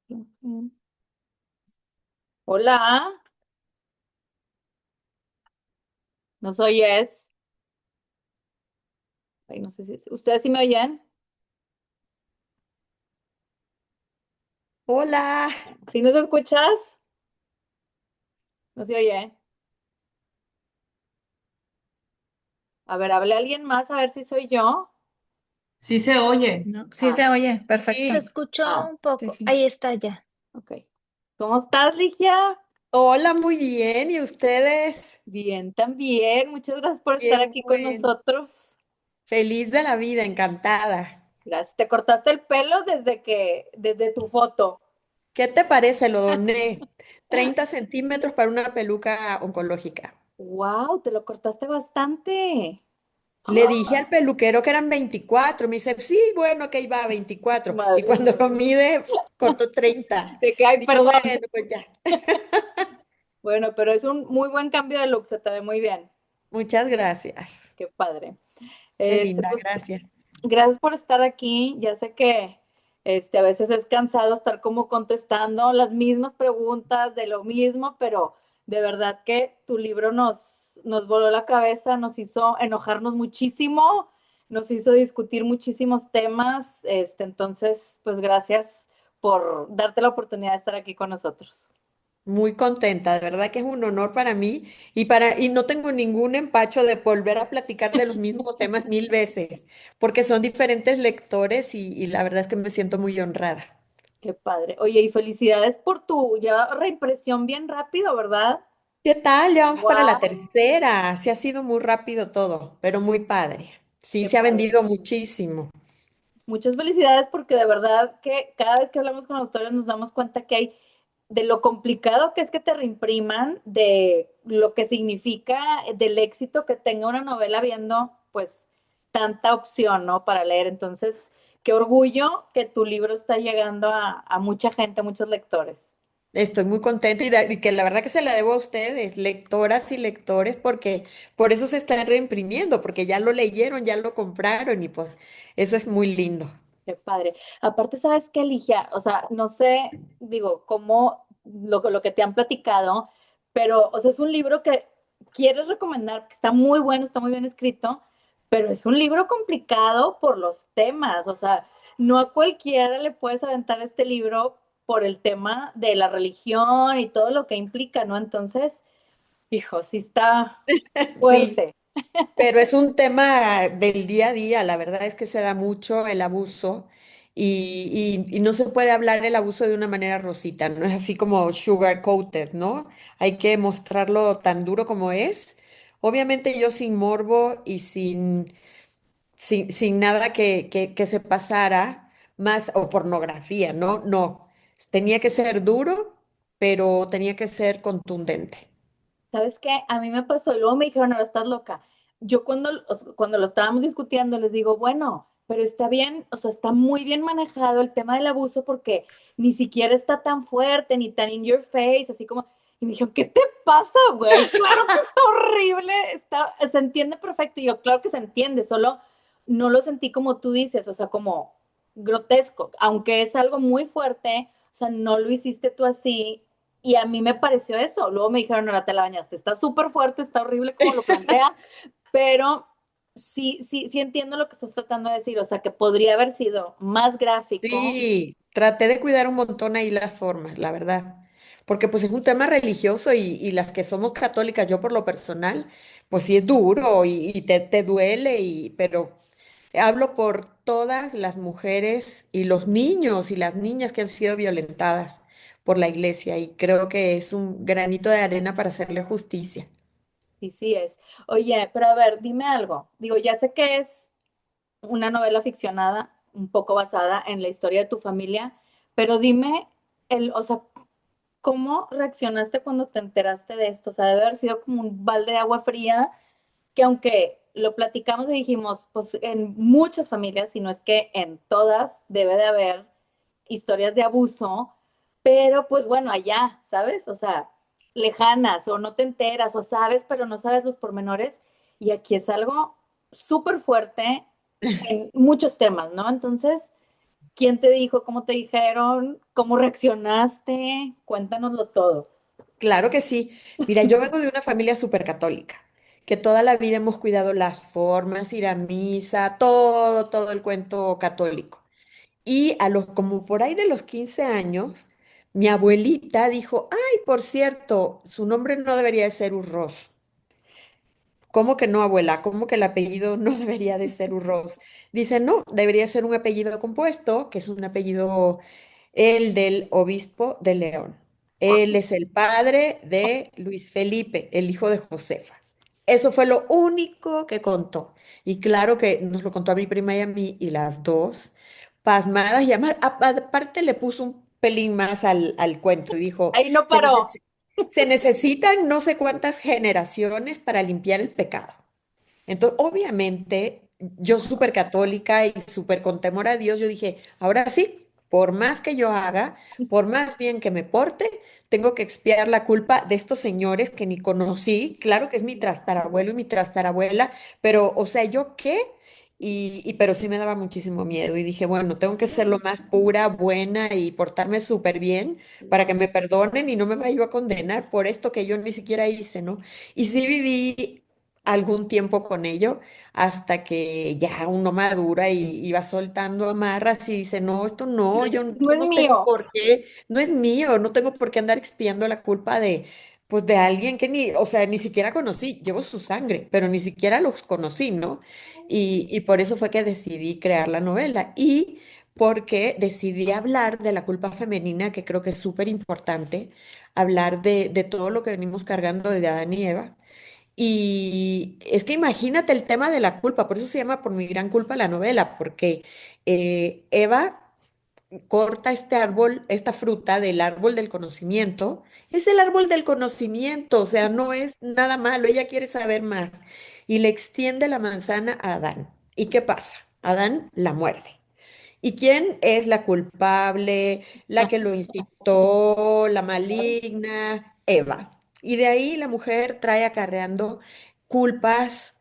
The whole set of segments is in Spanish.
Ujú. Hola, ¿nos oyes? Ay, no sé si ustedes sí me oyen. Hola, ¿Sí nos escuchas? No se oye. A ver, hable alguien más a ver si soy yo. Sí se oye. no, sí Ah, se oye, Se perfecto. Sí. escuchó ah, un Sí, poco. sí. Ahí está ya. ok. ¿Cómo estás, Ligia? Hola, muy bien. ¿Y ustedes? Bien, también. Muchas gracias por estar Bien, aquí con bueno. nosotros. Feliz de la vida, encantada. Gracias. ¿Te cortaste el pelo desde tu foto? ¿Qué te parece? Lo doné. 30 centímetros para una peluca oncológica. Wow, te lo cortaste bastante. Le ¡Ah! dije al peluquero que eran 24. Me dice, sí, bueno, que iba a 24. Y Madre cuando mía. lo mide, cortó 30. Te cae, Dije, perdón. bueno, pues ya. Bueno, pero es un muy buen cambio de look, se te ve muy bien. Muchas gracias. Qué padre. Qué linda, Pues gracias. gracias por estar aquí. Ya sé que a veces es cansado estar como contestando las mismas preguntas de lo mismo, pero de verdad que tu libro nos voló la cabeza, nos hizo enojarnos muchísimo, nos hizo discutir muchísimos temas. Entonces, pues gracias por darte la oportunidad de estar aquí con nosotros. Muy contenta, de verdad que es un honor para mí y no tengo ningún empacho de volver a platicar de los mismos temas 1000 veces, porque son diferentes lectores y la verdad es que me siento muy honrada. Qué padre. Oye, y felicidades por tu ya reimpresión bien rápido, ¿verdad? ¿Qué tal? Ya vamos para la Wow. tercera. Sí ha sido muy rápido todo, pero muy padre. Sí, Qué se ha padre. vendido muchísimo. Muchas felicidades porque de verdad que cada vez que hablamos con autores nos damos cuenta que hay de lo complicado que es que te reimpriman, de lo que significa del éxito que tenga una novela viendo pues tanta opción, ¿no? Para leer. Entonces, qué orgullo que tu libro está llegando a mucha gente, a muchos lectores. Estoy muy contenta y que la verdad que se la debo a ustedes, lectoras y lectores, porque por eso se están reimprimiendo, porque ya lo leyeron, ya lo compraron y pues eso es muy lindo. Qué padre. Aparte, ¿sabes qué, Ligia? O sea, no sé, digo, cómo lo que te han platicado, pero, o sea, es un libro que quieres recomendar, que está muy bueno, está muy bien escrito, pero es un libro complicado por los temas. O sea, no a cualquiera le puedes aventar este libro por el tema de la religión y todo lo que implica, ¿no? Entonces, hijo, sí está Sí. fuerte. Pero es un tema del día a día, la verdad es que se da mucho el abuso y no se puede hablar el abuso de una manera rosita, no es así como sugar coated, ¿no? Hay que mostrarlo tan duro como es. Obviamente yo sin morbo y sin nada que se pasara más, o pornografía, ¿no? No, tenía que ser duro, pero tenía que ser contundente. ¿Sabes qué? A mí me pasó y luego me dijeron, ahora estás loca. Yo cuando lo estábamos discutiendo les digo, bueno, pero está bien, o sea, está muy bien manejado el tema del abuso porque ni siquiera está tan fuerte ni tan in your face, así como, y me dijeron, ¿qué te pasa, güey? Claro que está horrible, se entiende perfecto. Y yo, claro que se entiende, solo no lo sentí como tú dices, o sea, como grotesco, aunque es algo muy fuerte, o sea, no lo hiciste tú así y a mí me pareció eso. Luego me dijeron, no, la te la bañaste. Está súper fuerte, está horrible como lo plantea, pero sí, sí, sí entiendo lo que estás tratando de decir. O sea, que podría haber sido más gráfico. Sí, traté de cuidar un montón ahí las formas, la verdad, porque pues es un tema religioso y las que somos católicas, yo por lo personal, pues sí es duro y te duele, pero hablo por todas las mujeres y los niños y las niñas que han sido violentadas por la iglesia y creo que es un granito de arena para hacerle justicia. Y sí es. Oye, pero a ver, dime algo. Digo, ya sé que es una novela ficcionada, un poco basada en la historia de tu familia, pero dime, o sea, ¿cómo reaccionaste cuando te enteraste de esto? O sea, debe haber sido como un balde de agua fría que aunque lo platicamos y dijimos, pues en muchas familias, si no es que en todas, debe de haber historias de abuso, pero pues bueno, allá, ¿sabes? O sea, lejanas o no te enteras o sabes, pero no sabes los pormenores. Y aquí es algo súper fuerte en muchos temas, ¿no? Entonces, ¿Quién te dijo? ¿Cómo te dijeron? ¿Cómo reaccionaste? Cuéntanoslo todo. Claro que sí. Mira, yo vengo de una familia súper católica, que toda la vida hemos cuidado las formas, ir a misa, todo el cuento católico. Y como por ahí de los 15 años, mi abuelita dijo, ay, por cierto, su nombre no debería de ser Urroz. ¿Cómo que no, abuela? ¿Cómo que el apellido no debería de ser Urroz? Dice, no, debería ser un apellido compuesto, que es un apellido, el del obispo de León. Él es el padre de Luis Felipe, el hijo de Josefa. Eso fue lo único que contó. Y claro que nos lo contó a mi prima y a mí, y las dos, pasmadas, y aparte le puso un pelín más al cuento y dijo, Ahí no se paró. se necesitan no sé cuántas generaciones para limpiar el pecado. Entonces, obviamente, yo súper católica y súper con temor a Dios, yo dije, ahora sí, por más que yo haga, por más bien que me porte, tengo que expiar la culpa de estos señores que ni conocí. Claro que es mi trastarabuelo y mi trastarabuela, pero, o sea, ¿yo qué? Pero sí me daba muchísimo miedo y dije, bueno, tengo que ser lo más pura, buena y portarme súper bien para que me perdonen y no me vaya yo a condenar por esto que yo ni siquiera hice, ¿no? Y sí viví algún tiempo con ello hasta que ya uno madura y va soltando amarras y dice, no, esto no, No yo es no tengo mío. por qué, no es mío, no tengo por qué andar expiando la culpa de, pues, de alguien que ni, o sea, ni siquiera conocí, llevo su sangre, pero ni siquiera los conocí, ¿no? Y por eso fue que decidí crear la novela y porque decidí hablar de la culpa femenina, que creo que es súper importante, hablar de todo lo que venimos cargando desde Adán y Eva. Y es que imagínate el tema de la culpa, por eso se llama Por mi gran culpa la novela, porque Eva corta este árbol, esta fruta del árbol del conocimiento, es el árbol del conocimiento, o sea, no es nada malo, ella quiere saber más, y le extiende la manzana a Adán. ¿Y qué pasa? Adán la muerde. ¿Y quién es la culpable, la que lo incitó, la maligna? Eva. Y de ahí la mujer trae acarreando culpas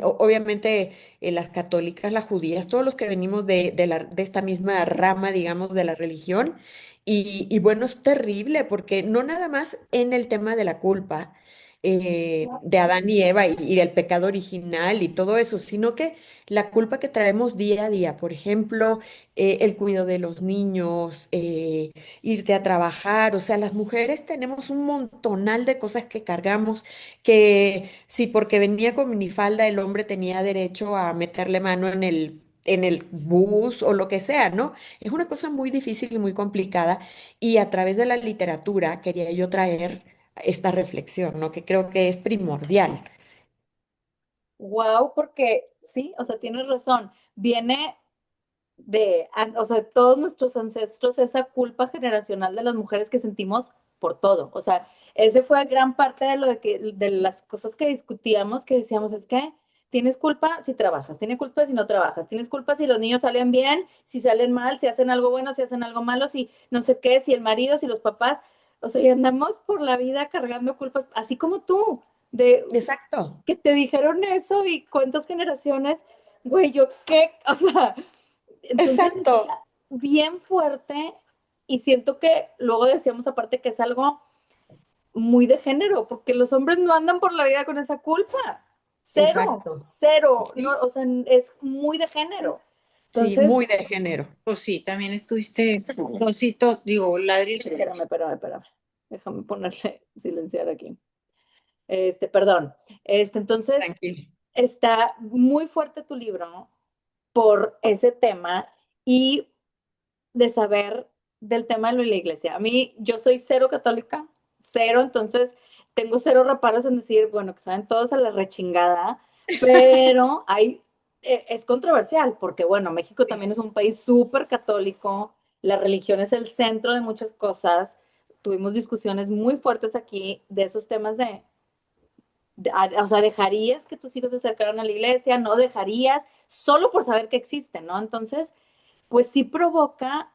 obviamente, las católicas, las judías, todos los que venimos de esta misma rama, digamos, de la religión. Y bueno, es terrible porque no nada más en el tema de la culpa de Adán y Eva y el pecado original y todo eso, sino que la culpa que traemos día a día, por ejemplo, el cuidado de los niños, irte a trabajar, o sea, las mujeres tenemos un montonal de cosas que cargamos, que si porque venía con minifalda el hombre tenía derecho a meterle mano en el bus o lo que sea, ¿no? Es una cosa muy difícil y muy complicada y a través de la literatura quería yo traer esta reflexión, ¿no? Que creo que es primordial. Wow, porque sí, o sea, tienes razón. Viene o sea, todos nuestros ancestros, esa culpa generacional de las mujeres que sentimos por todo. O sea, ese fue gran parte de lo de las cosas que discutíamos, que decíamos, es que tienes culpa si trabajas, tienes culpa si no trabajas, tienes culpa si los niños salen bien, si salen mal, si hacen algo bueno, si hacen algo malo, si no sé qué, si el marido, si los papás. O sea, y andamos por la vida cargando culpas, así como tú, de Exacto, que te dijeron eso y cuántas generaciones, güey, yo qué, o sea, entonces exacto, está bien fuerte y siento que luego decíamos aparte que es algo muy de género, porque los hombres no andan por la vida con esa culpa. Cero, exacto. cero, no, Sí, o sea, es muy de género. sí, Entonces, muy de género. Pues sí, también estuviste, Tosito, digo, ladrillo. espérame. Déjame ponerle silenciar aquí. Perdón. Entonces, Tranquilo. está muy fuerte tu libro por ese tema y de saber del tema de lo de la iglesia. A mí, yo soy cero católica, cero, entonces tengo cero reparos en decir, bueno, que saben todos a la rechingada, pero es controversial, porque bueno, México también es un país súper católico, la religión es el centro de muchas cosas, tuvimos discusiones muy fuertes aquí de esos temas o sea, ¿dejarías que tus hijos se acercaran a la iglesia? ¿No dejarías? Solo por saber que existen, ¿no? Entonces, pues sí provoca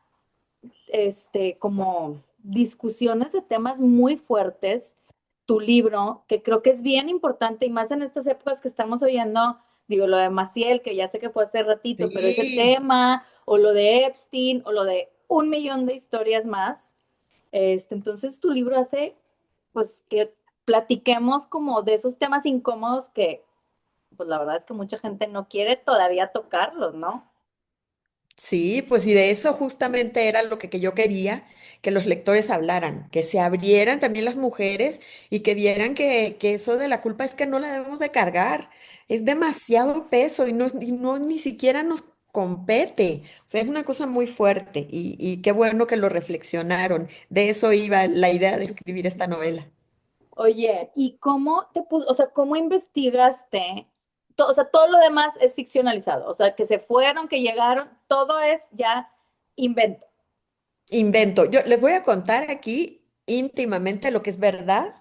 como discusiones de temas muy fuertes, tu libro, que creo que es bien importante y más en estas épocas que estamos oyendo digo, lo de Maciel, que ya sé que fue hace ratito, pero ese Sí. tema, o lo de Epstein, o lo de un millón de historias más. Entonces tu libro hace, pues, que platiquemos como de esos temas incómodos que, pues, la verdad es que mucha gente no quiere todavía tocarlos, ¿no? Sí, pues y de eso justamente era lo que yo quería, que los lectores hablaran, que se abrieran también las mujeres y que vieran que eso de la culpa es que no la debemos de cargar, es demasiado peso y no ni siquiera nos compete, o sea, es una cosa muy fuerte y qué bueno que lo reflexionaron, de eso iba la idea de escribir esta novela. Oye, ¿y cómo te puso, o sea, cómo investigaste? O sea, todo lo demás es ficcionalizado, o sea, que se fueron, que llegaron, todo es ya invento. Invento, yo les voy a contar aquí íntimamente lo que es verdad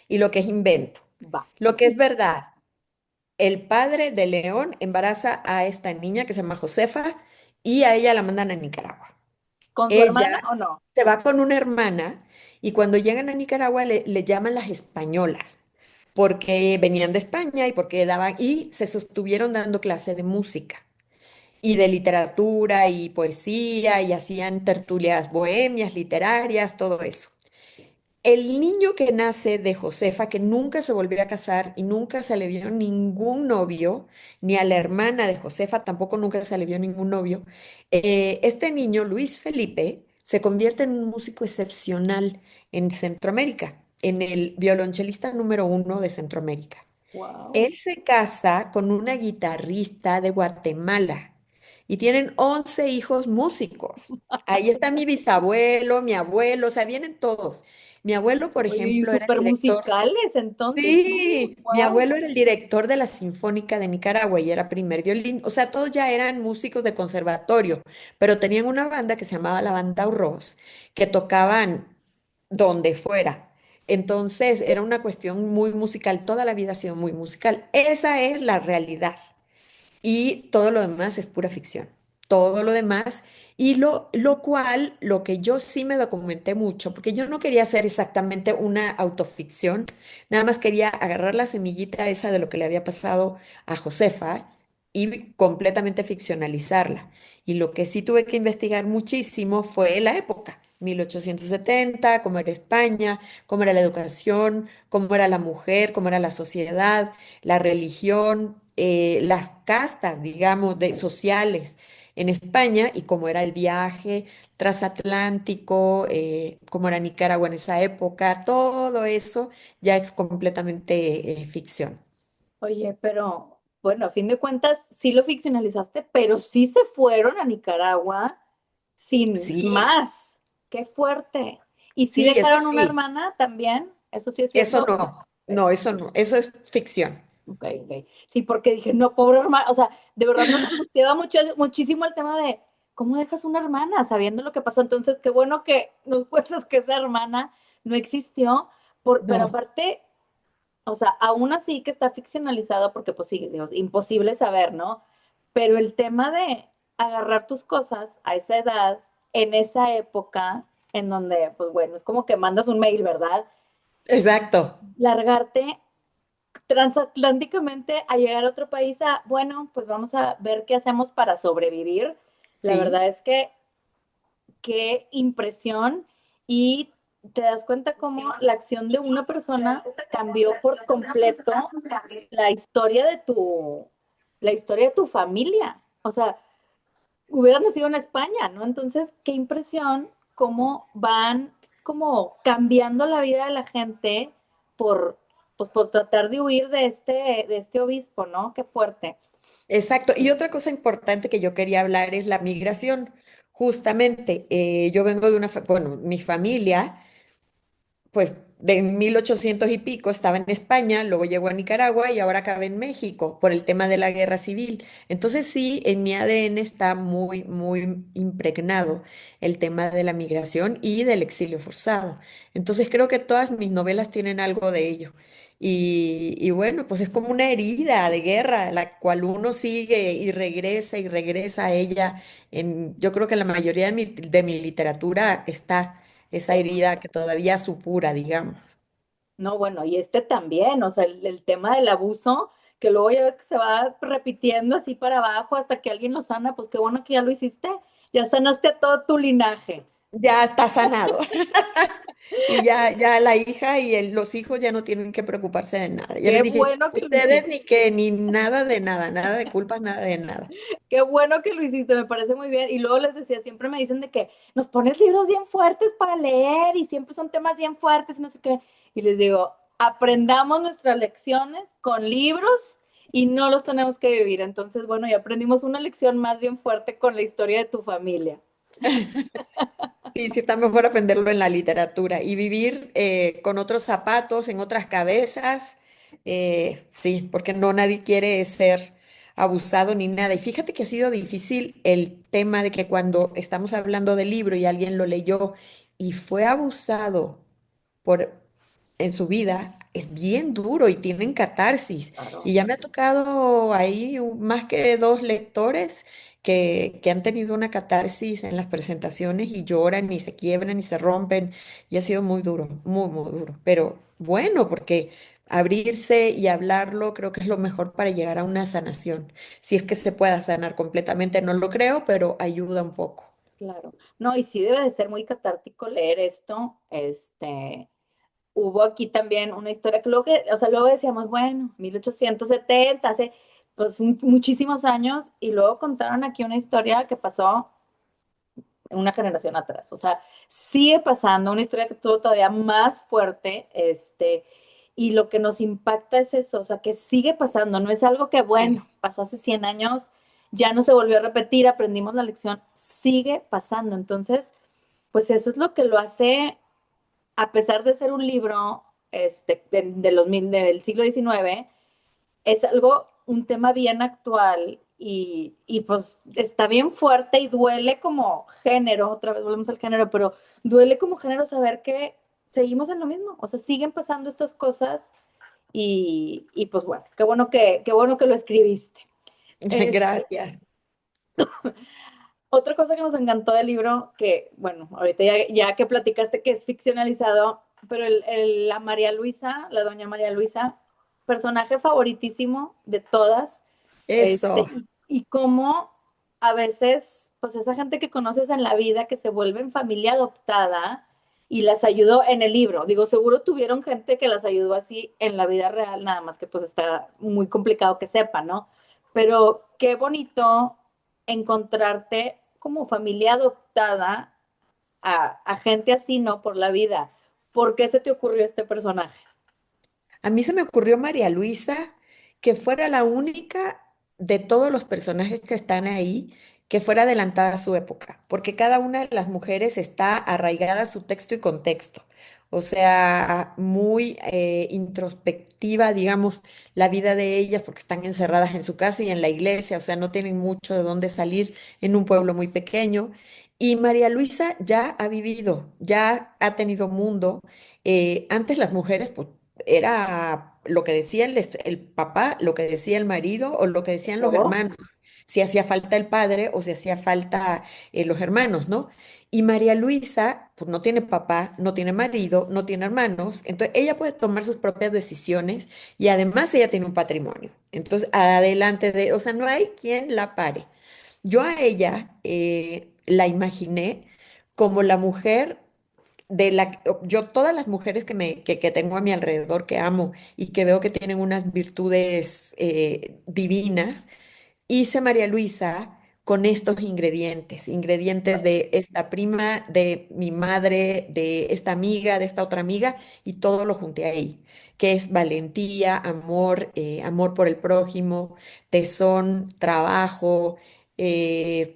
y lo que es invento. Va. Lo que es verdad. El padre de León embaraza a esta niña que se llama Josefa y a ella la mandan a Nicaragua. ¿Con su Ella hermana o no? se va con una hermana y cuando llegan a Nicaragua le llaman las españolas porque venían de España y porque daban y se sostuvieron dando clase de música y de literatura y poesía y hacían tertulias bohemias, literarias, todo eso. El niño que nace de Josefa, que nunca se volvió a casar y nunca se le vio ningún novio, ni a la hermana de Josefa tampoco nunca se le vio ningún novio, este niño, Luis Felipe, se convierte en un músico excepcional en Centroamérica, en el violonchelista número 1 de Centroamérica. Wow. Él se casa con una guitarrista de Guatemala y tienen 11 hijos músicos. Ahí está mi bisabuelo, mi abuelo, o sea, vienen todos. Mi abuelo, por Oye, y ejemplo, era súper director. musicales entonces, ¿no? Sí, mi Wow. abuelo era el director de la Sinfónica de Nicaragua y era primer violín. O sea, todos ya eran músicos de conservatorio, pero tenían una banda que se llamaba la Banda Urroz, que tocaban donde fuera. Entonces, era una cuestión muy musical. Toda la vida ha sido muy musical. Esa es la realidad y todo lo demás es pura ficción. Todo lo demás, y lo cual, lo que yo sí me documenté mucho, porque yo no quería hacer exactamente una autoficción, nada más quería agarrar la semillita esa de lo que le había pasado a Josefa y completamente ficcionalizarla. Y lo que sí tuve que investigar muchísimo fue la época. 1870, cómo era España, cómo era la educación, cómo era la mujer, cómo era la sociedad, la religión, las castas, digamos, sociales en España y cómo era el viaje transatlántico, cómo era Nicaragua en esa época, todo eso ya es completamente ficción. Oye, pero bueno, a fin de cuentas sí lo ficcionalizaste, pero sí se fueron a Nicaragua sin Sí, más. Qué fuerte. ¿Y sí sí, eso dejaron una sí, hermana también? ¿Eso sí es eso cierto? no, no, eso no, eso es ficción. Ok, ok. Sí, porque dije, no, pobre hermana, o sea, de verdad nos angustiaba mucho, muchísimo el tema de cómo dejas una hermana sabiendo lo que pasó. Entonces, qué bueno que nos cuentas que esa hermana no existió, pero No, aparte, o sea, aún así que está ficcionalizado, porque pues sí, Dios, imposible saber, ¿no? Pero el tema de agarrar tus cosas a esa edad, en esa época, en donde, pues bueno, es como que mandas un mail, ¿verdad? exacto. Largarte transatlánticamente a llegar a otro país a, bueno, pues vamos a ver qué hacemos para sobrevivir. La verdad Sí, es que qué impresión y te das cuenta cómo la acción de una persona cambió por completo la historia de la historia de tu familia. O sea, hubieras nacido en España, ¿no? Entonces, qué impresión cómo van como cambiando la vida de la gente por, pues, por tratar de huir de este obispo, ¿no? Qué fuerte. exacto. Y otra cosa importante que yo quería hablar es la migración. Justamente, yo vengo de bueno, mi familia pues de 1800 y pico estaba en España, luego llegó a Nicaragua y ahora acaba en México por el tema de la guerra civil. Entonces sí, en mi ADN está muy, muy impregnado el tema de la migración y del exilio forzado. Entonces creo que todas mis novelas tienen algo de ello. Y bueno, pues es como una herida de guerra, la cual uno sigue y regresa a ella. Yo creo que la mayoría de mi literatura está esa herida que todavía supura, digamos. No, bueno, y este también, o sea, el tema del abuso que luego ya ves que se va repitiendo así para abajo hasta que alguien lo sana, pues qué bueno que ya lo hiciste, ya sanaste a todo tu linaje. Ya está sanado. Y ya la hija y los hijos ya no tienen que preocuparse de nada. Ya les Qué dije, bueno que lo ustedes hiciste, ni que, ni nada de nada, nada de culpas, nada de nada. qué bueno que lo hiciste, me parece muy bien. Y luego les decía, siempre me dicen de que nos pones libros bien fuertes para leer y siempre son temas bien fuertes y no sé qué. Y les digo, aprendamos nuestras lecciones con libros y no los tenemos que vivir. Entonces, bueno, ya aprendimos una lección más bien fuerte con la historia de tu familia. Sí, sí está mejor aprenderlo en la literatura y vivir con otros zapatos, en otras cabezas. Sí, porque no nadie quiere ser abusado ni nada. Y fíjate que ha sido difícil el tema de que cuando estamos hablando del libro y alguien lo leyó y fue abusado por, en su vida, es bien duro y tienen catarsis. Y Claro. ya me ha tocado ahí más que dos lectores que han tenido una catarsis en las presentaciones y lloran y se quiebran y se rompen. Y ha sido muy duro, muy, muy duro. Pero bueno, porque abrirse y hablarlo creo que es lo mejor para llegar a una sanación. Si es que se pueda sanar completamente, no lo creo, pero ayuda un poco. Claro. No, y sí debe de ser muy catártico leer esto. Hubo aquí también una historia que luego, o sea, luego decíamos, bueno, 1870 hace pues muchísimos años, y luego contaron aquí una historia que pasó una generación atrás. O sea, sigue pasando, una historia que tuvo todavía más fuerte, y lo que nos impacta es eso, o sea, que sigue pasando, no es algo que, bueno, Sí. pasó hace 100 años, ya no se volvió a repetir, aprendimos la lección, sigue pasando. Entonces, pues eso es lo que lo hace, a pesar de ser un libro de los del siglo XIX, es algo, un tema bien actual y pues está bien fuerte y duele como género, otra vez volvemos al género, pero duele como género saber que seguimos en lo mismo, o sea, siguen pasando estas cosas y pues bueno, qué bueno que lo escribiste. Gracias. Otra cosa que nos encantó del libro, que bueno, ahorita ya que platicaste que es ficcionalizado, pero la María Luisa, la doña María Luisa, personaje favoritísimo de todas, Eso. y cómo a veces, pues esa gente que conoces en la vida que se vuelve en familia adoptada y las ayudó en el libro. Digo, seguro tuvieron gente que las ayudó así en la vida real, nada más que pues está muy complicado que sepa, ¿no? Pero qué bonito encontrarte como familia adoptada a gente así, ¿no? Por la vida. ¿Por qué se te ocurrió este personaje? A mí se me ocurrió María Luisa que fuera la única de todos los personajes que están ahí que fuera adelantada a su época, porque cada una de las mujeres está arraigada a su texto y contexto, o sea, muy introspectiva, digamos, la vida de ellas, porque están encerradas en su casa y en la iglesia, o sea, no tienen mucho de dónde salir en un pueblo muy pequeño. Y María Luisa ya ha vivido, ya ha tenido mundo. Antes las mujeres, pues, era lo que decía el papá, lo que decía el marido o lo que decían los ¿Todo? hermanos, si hacía falta el padre o si hacía falta los hermanos, ¿no? Y María Luisa, pues no tiene papá, no tiene marido, no tiene hermanos, entonces ella puede tomar sus propias decisiones y además ella tiene un patrimonio. Entonces, adelante de, o sea, no hay quien la pare. Yo a ella la imaginé como la mujer yo todas las mujeres que tengo a mi alrededor, que amo y que veo que tienen unas virtudes divinas, hice María Luisa con estos ingredientes, ingredientes de esta prima, de mi madre, de esta amiga, de esta otra amiga, y todo lo junté ahí, que es valentía, amor, amor por el prójimo, tesón, trabajo,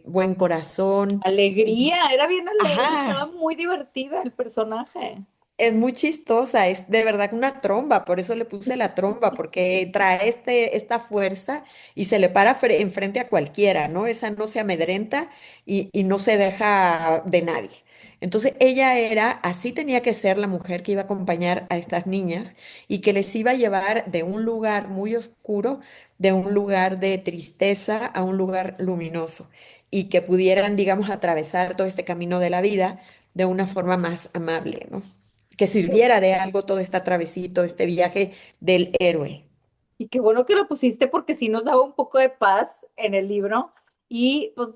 buen corazón. Alegría, era bien alegre, estaba Ajá, muy divertida el personaje. es muy chistosa, es de verdad una tromba, por eso le puse la tromba, porque trae esta fuerza y se le para enfrente a cualquiera, ¿no? Esa no se amedrenta y no se deja de nadie. Entonces ella era, así tenía que ser la mujer que iba a acompañar a estas niñas y que les iba a llevar de un lugar muy oscuro, de un lugar de tristeza a un lugar luminoso y que pudieran, digamos, atravesar todo este camino de la vida de una forma más amable, ¿no? Que sirviera de algo todo este travesito, este viaje del héroe. Y qué bueno que lo pusiste porque sí nos daba un poco de paz en el libro y pues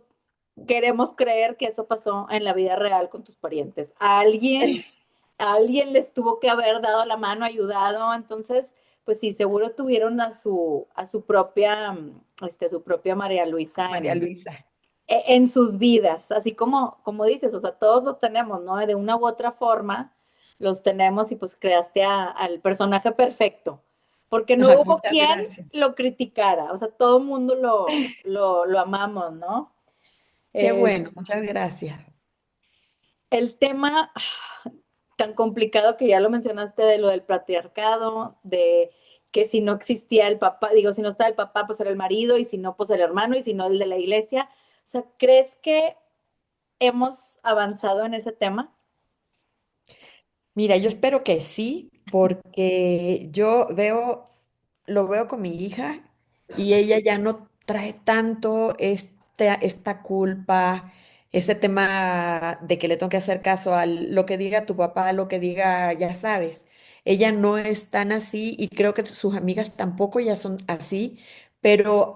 queremos creer que eso pasó en la vida real con tus parientes. A alguien les tuvo que haber dado la mano, ayudado, entonces, pues sí, seguro tuvieron a su propia, a su propia María Luisa María Luisa. en sus vidas, así como dices, o sea, todos los tenemos, ¿no? De una u otra forma los tenemos y pues creaste al personaje perfecto, porque no hubo Muchas quien gracias. lo criticara, o sea, todo el mundo lo amamos, ¿no? Qué Es bueno, muchas gracias. el tema tan complicado que ya lo mencionaste de lo del patriarcado, de que si no existía el papá, digo, si no estaba el papá, pues era el marido, y si no, pues el hermano, y si no, el de la iglesia. O sea, ¿crees que hemos avanzado en ese tema? Mira, yo espero que sí, porque lo veo con mi hija y ella ya no trae tanto esta culpa, ese tema de que le tengo que hacer caso a lo que diga tu papá, lo que diga, ya sabes. Ella no es tan así y creo que sus amigas tampoco ya son así, pero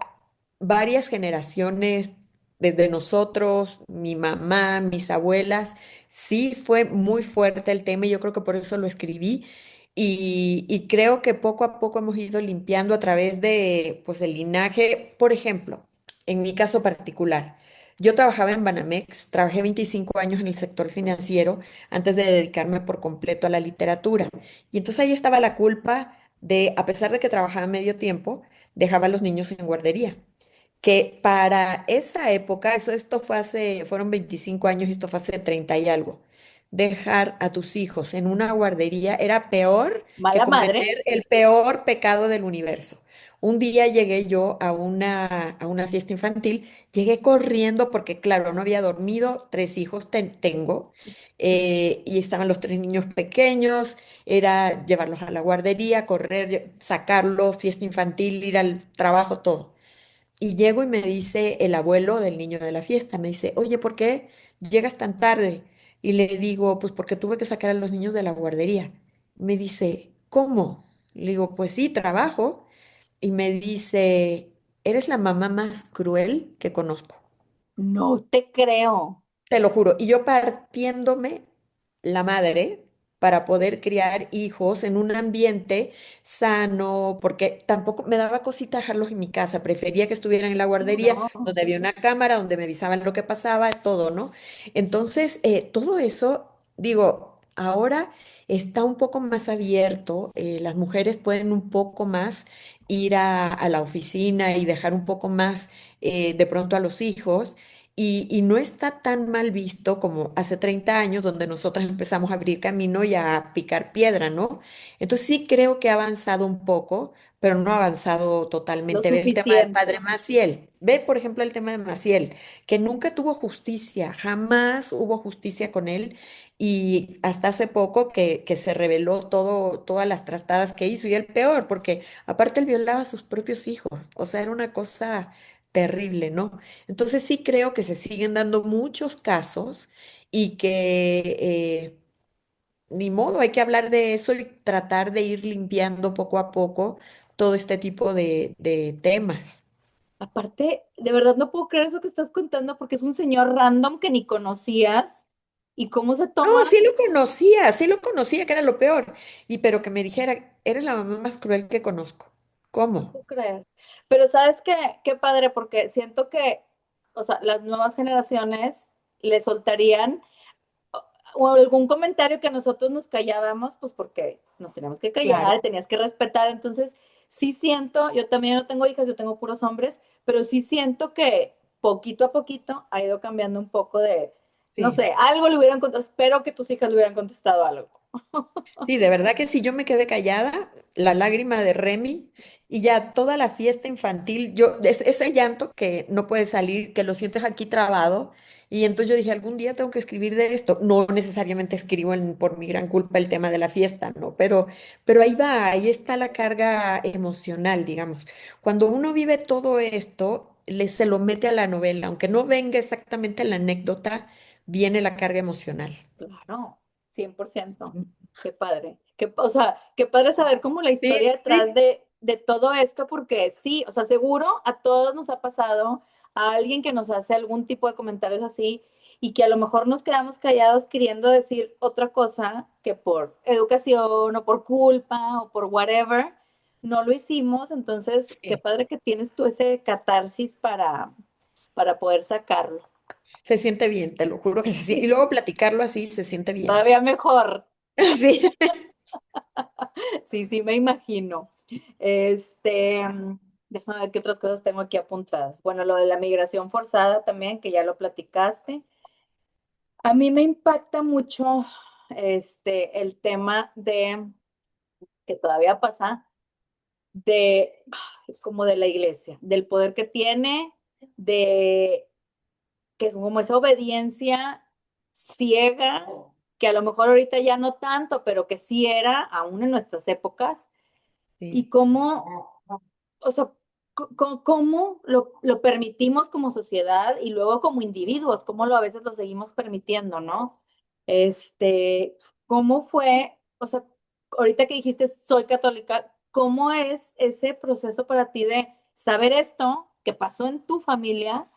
varias generaciones, desde nosotros, mi mamá, mis abuelas, sí fue muy fuerte el tema y yo creo que por eso lo escribí. Y creo que poco a poco hemos ido limpiando a través de, pues, el linaje. Por ejemplo, en mi caso particular, yo trabajaba en Banamex, trabajé 25 años en el sector financiero antes de dedicarme por completo a la literatura. Y entonces ahí estaba la culpa de, a pesar de que trabajaba medio tiempo, dejaba a los niños en guardería, que para esa época, esto fue fueron 25 años y esto fue hace 30 y algo. Dejar a tus hijos en una guardería era peor que Mala madre. cometer el peor pecado del universo. Un día llegué yo a una fiesta infantil, llegué corriendo porque, claro, no había dormido, tres hijos tengo, y estaban los tres niños pequeños, era llevarlos a la guardería, correr, sacarlos, fiesta infantil, ir al trabajo, todo. Y llego y me dice el abuelo del niño de la fiesta, me dice, oye, ¿por qué llegas tan tarde? Y le digo, pues porque tuve que sacar a los niños de la guardería. Me dice, ¿cómo? Le digo, pues sí, trabajo. Y me dice, eres la mamá más cruel que conozco. No te creo. Te lo juro. Y yo partiéndome la madre para poder criar hijos en un ambiente sano, porque tampoco me daba cosita dejarlos en mi casa, prefería que estuvieran en la Sí, guardería, no. donde había una cámara, donde me avisaban lo que pasaba, todo, ¿no? Entonces, todo eso, digo, ahora está un poco más abierto, las mujeres pueden un poco más ir a la oficina y dejar un poco más de pronto a los hijos. Y no está tan mal visto como hace 30 años, donde nosotras empezamos a abrir camino y a picar piedra, ¿no? Entonces sí creo que ha avanzado un poco, pero no ha avanzado Lo totalmente. Ve el tema del padre suficiente. Maciel. Ve, por ejemplo, el tema de Maciel, que nunca tuvo justicia, jamás hubo justicia con él. Y hasta hace poco que se reveló todas las trastadas que hizo. Y el peor, porque aparte él violaba a sus propios hijos. O sea, era una cosa terrible, ¿no? Entonces sí creo que se siguen dando muchos casos y que ni modo, hay que hablar de eso y tratar de ir limpiando poco a poco todo este tipo de temas. Aparte, de verdad no puedo creer eso que estás contando porque es un señor random que ni conocías y cómo se toma. No, sí lo conocía, que era lo peor. Y pero que me dijera, eres la mamá más cruel que conozco. No ¿Cómo? puedo creer. Pero ¿sabes qué? Qué padre, porque siento que, o sea, las nuevas generaciones le soltarían o algún comentario que nosotros nos callábamos, pues porque nos teníamos que callar, Claro. tenías que respetar. Entonces, sí siento, yo también no tengo hijas, yo tengo puros hombres, pero sí siento que poquito a poquito ha ido cambiando un poco de, no Sí. sé, algo le hubieran contestado, espero que tus hijas le hubieran contestado algo. Sí, de verdad que sí, yo me quedé callada, la lágrima de Remy y ya toda la fiesta infantil, ese llanto que no puede salir, que lo sientes aquí trabado, y entonces yo dije, algún día tengo que escribir de esto. No necesariamente escribo por mi gran culpa el tema de la fiesta, ¿no? Pero ahí va, ahí está la carga emocional, digamos. Cuando uno vive todo esto, se lo mete a la novela, aunque no venga exactamente la anécdota, viene la carga emocional. Claro, 100%. Qué padre. O sea, qué padre saber cómo la Sí, historia detrás sí. de todo esto porque sí, o sea, seguro a todos nos ha pasado a alguien que nos hace algún tipo de comentarios así y que a lo mejor nos quedamos callados queriendo decir otra cosa que por educación o por culpa o por whatever no lo hicimos. Entonces, qué Sí. padre que tienes tú ese catarsis para poder sacarlo. Se siente bien, te lo juro que se siente. Y luego platicarlo así se siente bien. Todavía mejor. Sí. Sí, sí, me imagino. Este, déjame ver qué otras cosas tengo aquí apuntadas. Bueno, lo de la migración forzada también, que ya lo platicaste. A mí me impacta mucho el tema de, que todavía pasa, de como de la iglesia, del poder que tiene, de que es como esa obediencia ciega, que a lo mejor ahorita ya no tanto, pero que sí era aún en nuestras épocas, y Sí. cómo, o sea, cómo lo permitimos como sociedad y luego como individuos, cómo lo a veces lo seguimos permitiendo, ¿no? Este, ¿Cómo fue, o sea, ahorita que dijiste soy católica, cómo es ese proceso para ti de saber esto que pasó en tu familia,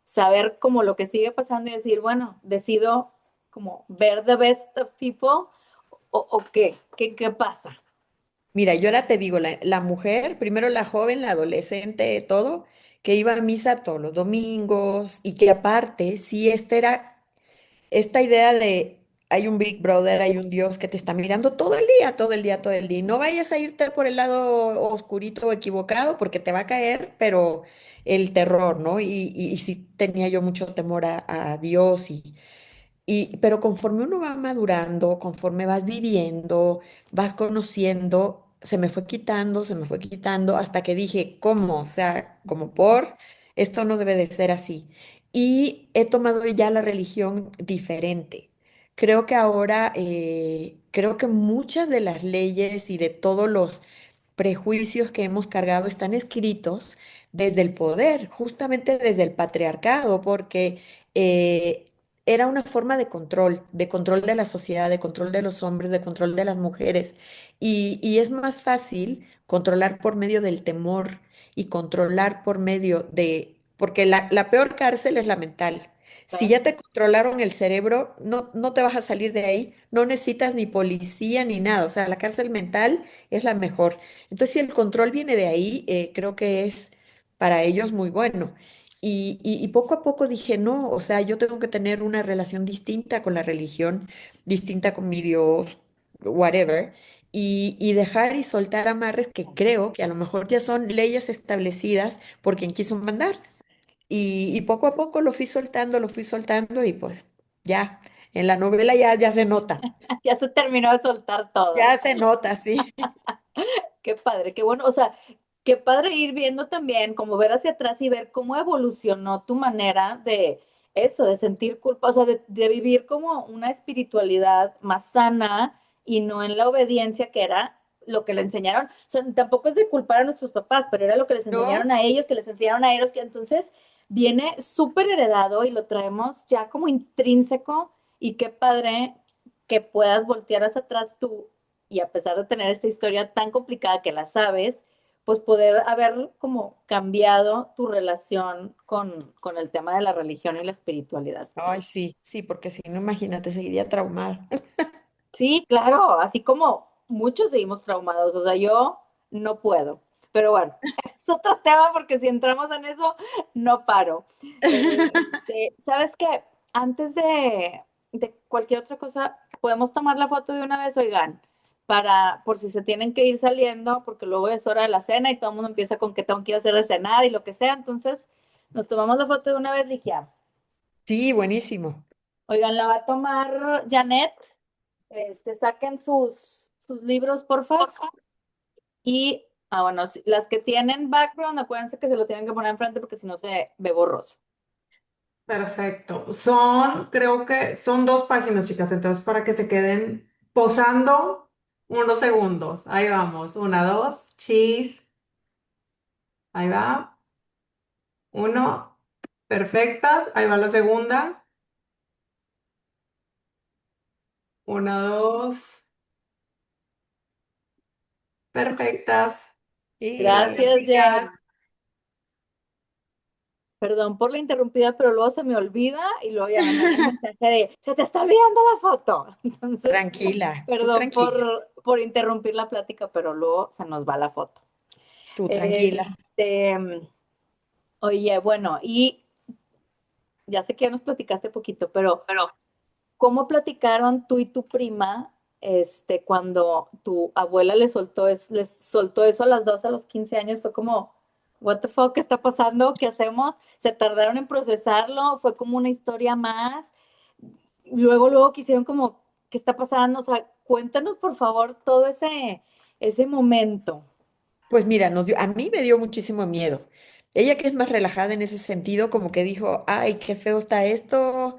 saber como lo que sigue pasando y decir, bueno, decido como ver the best of people o qué pasa? Mira, yo ahora te digo, la mujer, primero la joven, la adolescente, todo, que iba a misa todos los domingos y que aparte, sí, esta idea de hay un Big Brother, hay un Dios que te está mirando todo el día, todo el día, todo el día. Y no vayas a irte por el lado oscurito o equivocado porque te va a caer, pero el terror, ¿no? Y sí tenía yo mucho temor a Dios pero conforme uno va madurando, conforme vas viviendo, vas conociendo, se me fue quitando, hasta que dije, ¿cómo? O sea, como esto no debe de ser así. Y he tomado ya la religión diferente. Creo que ahora, creo que muchas de las leyes y de todos los prejuicios que hemos cargado están escritos desde el poder, justamente desde el patriarcado, porque eh, era una forma de control de la sociedad, de control de los hombres, de control de las mujeres. Y es más fácil controlar por medio del temor y controlar por medio porque la peor cárcel es la mental. Si ¿Eh? ya te controlaron el cerebro, no te vas a salir de ahí, no necesitas ni policía ni nada, o sea, la cárcel mental es la mejor. Entonces, si el control viene de ahí, creo que es para ellos muy bueno. Y poco a poco dije, no, o sea, yo tengo que tener una relación distinta con la religión, distinta con mi Dios, whatever, y dejar y soltar amarres que creo que a lo mejor ya son leyes establecidas por quien quiso mandar. Y poco a poco lo fui soltando y pues ya, en la novela ya se nota, Ya se terminó de soltar todo. ya se nota, sí. Qué padre, qué bueno. O sea, qué padre ir viendo también, como ver hacia atrás y ver cómo evolucionó tu manera de eso, de sentir culpa, o sea, de vivir como una espiritualidad más sana y no en la obediencia que era lo que le enseñaron. O sea, tampoco es de culpar a nuestros papás, pero era lo que les enseñaron ¿No? a ellos, que les enseñaron a ellos, que entonces viene súper heredado y lo traemos ya como intrínseco y qué padre que puedas voltear hacia atrás tú y a pesar de tener esta historia tan complicada que la sabes, pues poder haber como cambiado tu relación con el tema de la religión y la espiritualidad. Ay, sí, sí, porque si no, imagínate, seguiría traumada. Sí, claro, así como muchos seguimos traumados, o sea, yo no puedo, pero bueno, es otro tema porque si entramos en eso, no paro. ¿Sabes qué? Antes de cualquier otra cosa, podemos tomar la foto de una vez, oigan, por si se tienen que ir saliendo, porque luego es hora de la cena y todo el mundo empieza con que tengo que ir a hacer de cenar y lo que sea, entonces nos tomamos la foto de una vez, Ligia. Sí, buenísimo. Oigan, la va a tomar Janet. Saquen sus libros, porfas. Y, bueno, las que tienen background, acuérdense que se lo tienen que poner enfrente porque si no se ve borroso. Perfecto. Creo que son 2 páginas, chicas, entonces para que se queden posando unos segundos. Ahí vamos. Una, dos, cheese. Ahí va. Uno. Perfectas. Ahí va la segunda. Una, dos. Perfectas. Y Gracias, Gracias. Jen. Perdón por la interrumpida, pero luego se me olvida y luego ya me mandan mensaje de, se te está olvidando la foto. Entonces, tranquila, tú perdón tranquila, por interrumpir la plática, pero luego se nos va la foto. tú tranquila. Este, oye, bueno, y ya sé que ya nos platicaste poquito, pero ¿cómo platicaron tú y tu prima, cuando tu abuela les soltó eso a las dos a los 15 años? Fue como, what the fuck, ¿qué está pasando? ¿Qué hacemos? ¿Se tardaron en procesarlo? ¿Fue como una historia más? Luego quisieron como, ¿qué está pasando? O sea, cuéntanos por favor todo ese momento. Pues mira, a mí me dio muchísimo miedo. Ella que es más relajada en ese sentido, como que dijo, ay, qué feo está esto,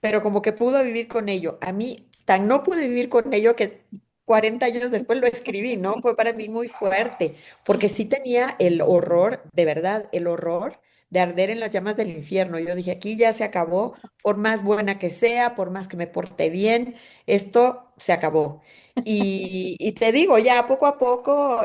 pero como que pudo vivir con ello. A mí tan no pude vivir con ello que 40 años después lo escribí, ¿no? Fue para mí muy fuerte, porque sí tenía el horror, de verdad, el horror de arder en las llamas del infierno. Yo dije, aquí ya se acabó, por más buena que sea, por más que me porte bien, esto se acabó. Y te digo, ya poco a poco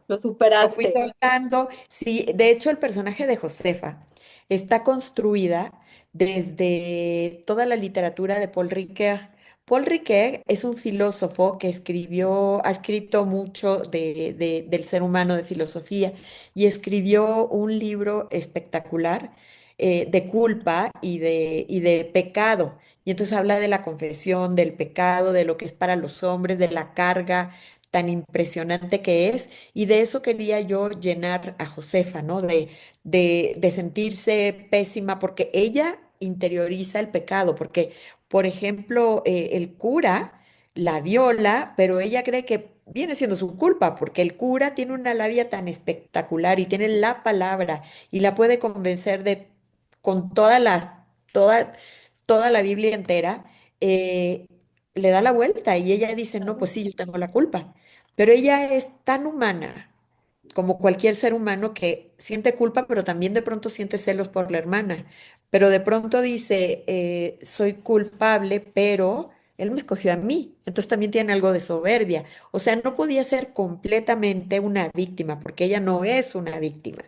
Lo lo fui superaste. soltando. Sí, de hecho, el personaje de Josefa está construida desde toda la literatura de Paul Ricoeur. Paul Ricoeur es un filósofo que ha escrito mucho del ser humano, de filosofía, y escribió un libro espectacular de culpa y de pecado. Y entonces habla de la confesión, del pecado, de lo que es para los hombres, de la carga tan impresionante que es. Y de eso quería yo llenar a Josefa, ¿no? De sentirse pésima porque ella interioriza el pecado, porque, por ejemplo, el cura la viola, pero ella cree que viene siendo su culpa, porque el cura tiene una labia tan espectacular y tiene la palabra y la puede convencer con toda la Biblia entera, le da la vuelta y ella dice, no, pues sí, yo tengo la culpa. Pero ella es tan humana como cualquier ser humano que siente culpa, pero también de pronto siente celos por la hermana. Pero de pronto dice, soy culpable, pero él me escogió a mí. Entonces también tiene algo de soberbia. O sea, no podía ser completamente una víctima, porque ella no es una víctima.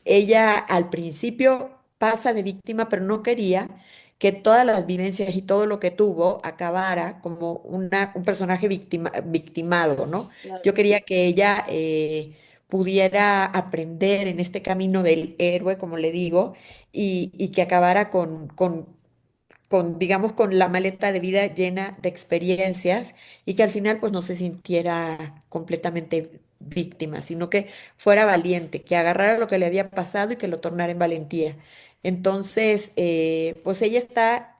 Ella al principio pasa de víctima, pero no quería que todas las vivencias y todo lo que tuvo acabara como un personaje victimado, ¿no? Claro. Yo quería que ella pudiera aprender en este camino del héroe, como le digo, y que acabara digamos, con la maleta de vida llena de experiencias y que al final pues no se sintiera completamente víctima, sino que fuera valiente, que agarrara lo que le había pasado y que lo tornara en valentía. Entonces, pues ella está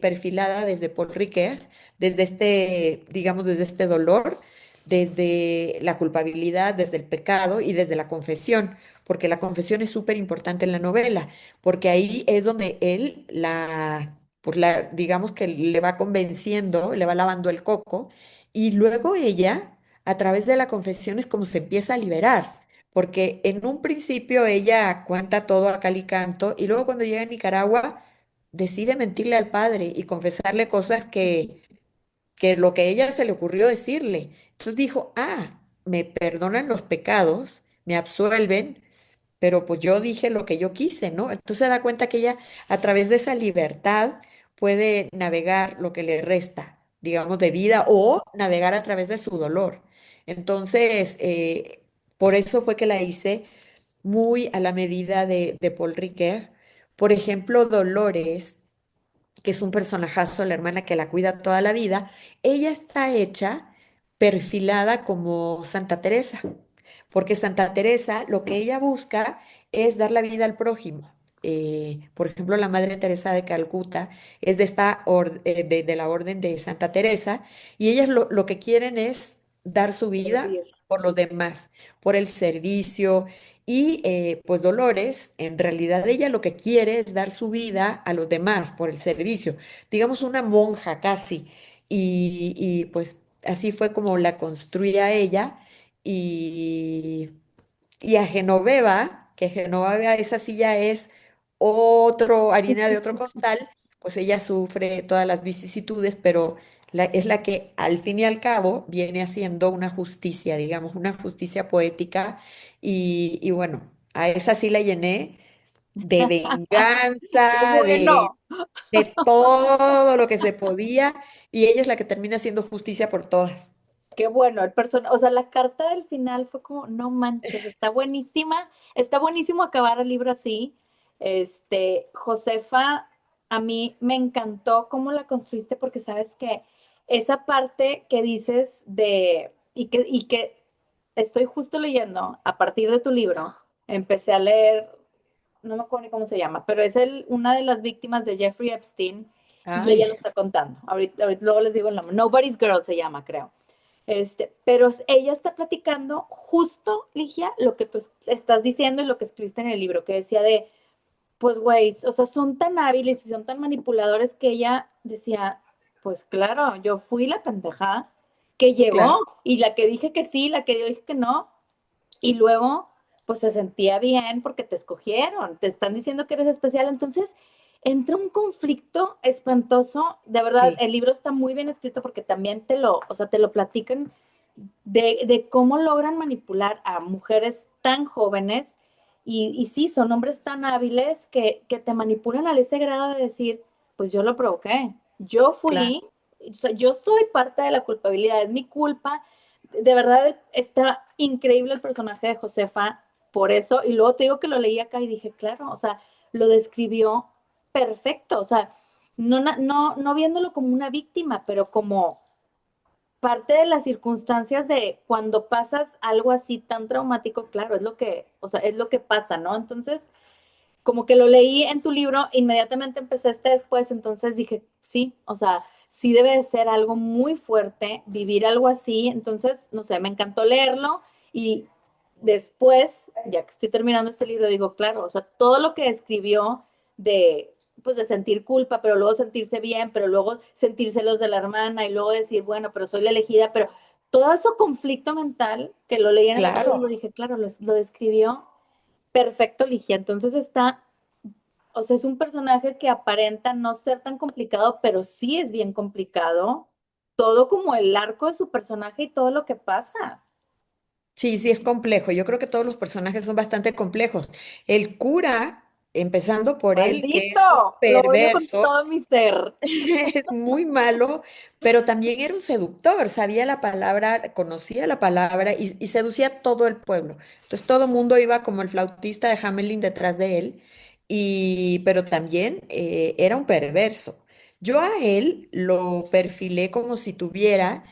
perfilada desde Paul Ricoeur, desde digamos, desde este dolor, desde la culpabilidad, desde el pecado y desde la confesión, porque la confesión es súper importante en la novela, porque ahí es donde él digamos que le va convenciendo, le va lavando el coco, y luego ella, a través de la confesión, es como se empieza a liberar, porque en un principio ella cuenta todo a cal y canto, y luego cuando llega a Nicaragua, decide mentirle al padre y confesarle cosas que lo que a ella se le ocurrió decirle. Entonces dijo, me perdonan los pecados, me absuelven, pero pues yo dije lo que yo quise, ¿no? Entonces se da cuenta que ella a través de esa libertad puede navegar lo que le resta, digamos, de vida o navegar a través de su dolor. Entonces, por eso fue que la hice muy a la medida de Paul Ricoeur. Por ejemplo, Dolores, que es un personajazo, la hermana que la cuida toda la vida, ella está hecha perfilada como Santa Teresa, porque Santa Teresa lo que ella busca es dar la vida al prójimo. Por ejemplo, la Madre Teresa de Calcuta es de la orden de Santa Teresa y ellas lo que quieren es dar su vida Servir. por los demás, por el servicio, y pues Dolores, en realidad ella lo que quiere es dar su vida a los demás por el servicio, digamos una monja casi. Y pues así fue como la construía ella. Y, y a Genoveva, que Genoveva esa sí ya es harina de otro costal, pues ella sufre todas las vicisitudes, pero es la que al fin y al cabo viene haciendo una justicia, digamos, una justicia poética. Y bueno, a esa sí la llené de Qué venganza, bueno. de todo lo que se podía, y ella es la que termina haciendo justicia por todas. Qué bueno, o sea, la carta del final fue como, no manches, está buenísima, está buenísimo acabar el libro así. Josefa, a mí me encantó cómo la construiste porque sabes que esa parte que dices y que estoy justo leyendo a partir de tu libro, empecé a leer, no me acuerdo ni cómo se llama, pero es una de las víctimas de Jeffrey Epstein y ella lo Ay, está contando. Ahorita luego les digo el nombre. Nobody's Girl se llama, creo. Pero ella está platicando justo, Ligia, lo que tú estás diciendo y lo que escribiste en el libro, que decía pues, güey, o sea, son tan hábiles y son tan manipuladores que ella decía, pues claro, yo fui la pendeja que llegó claro, y la que dije que sí, la que yo dije que no, y luego, pues se sentía bien porque te escogieron, te están diciendo que eres especial, entonces entra un conflicto espantoso, de verdad, sí, el libro está muy bien escrito porque también o sea, te lo platican de cómo logran manipular a mujeres tan jóvenes y sí, son hombres tan hábiles que te manipulan a ese grado de decir, pues yo lo provoqué, yo claro. fui, o sea, yo soy parte de la culpabilidad, es mi culpa. De verdad está increíble el personaje de Josefa por eso. Y luego te digo que lo leí acá y dije, claro, o sea, lo describió perfecto. O sea, no viéndolo como una víctima, pero como parte de las circunstancias de cuando pasas algo así tan traumático, claro, es lo que, o sea, es lo que pasa, ¿no? Entonces, como que lo leí en tu libro, inmediatamente empecé después, entonces dije, sí, o sea, sí debe de ser algo muy fuerte vivir algo así, entonces, no sé, me encantó leerlo y después, ya que estoy terminando este libro, digo, claro, o sea, todo lo que escribió de, pues de sentir culpa, pero luego sentirse bien, pero luego sentirse los de la hermana y luego decir, bueno, pero soy la elegida, pero todo eso conflicto mental que lo leí en el otro libro, Claro. dije, claro, lo describió perfecto, Ligia. Entonces o sea, es un personaje que aparenta no ser tan complicado, pero sí es bien complicado. Todo como el arco de su personaje y todo lo que pasa. Sí, sí, es complejo. Yo creo que todos los personajes son bastante complejos. El cura, empezando por él, que es un Maldito, lo odio con perverso, todo mi ser. es muy malo, pero también era un seductor, sabía la palabra, conocía la palabra y seducía a todo el pueblo. Entonces todo el mundo iba como el flautista de Hamelin detrás de él, pero también era un perverso. Yo a él lo perfilé como si tuviera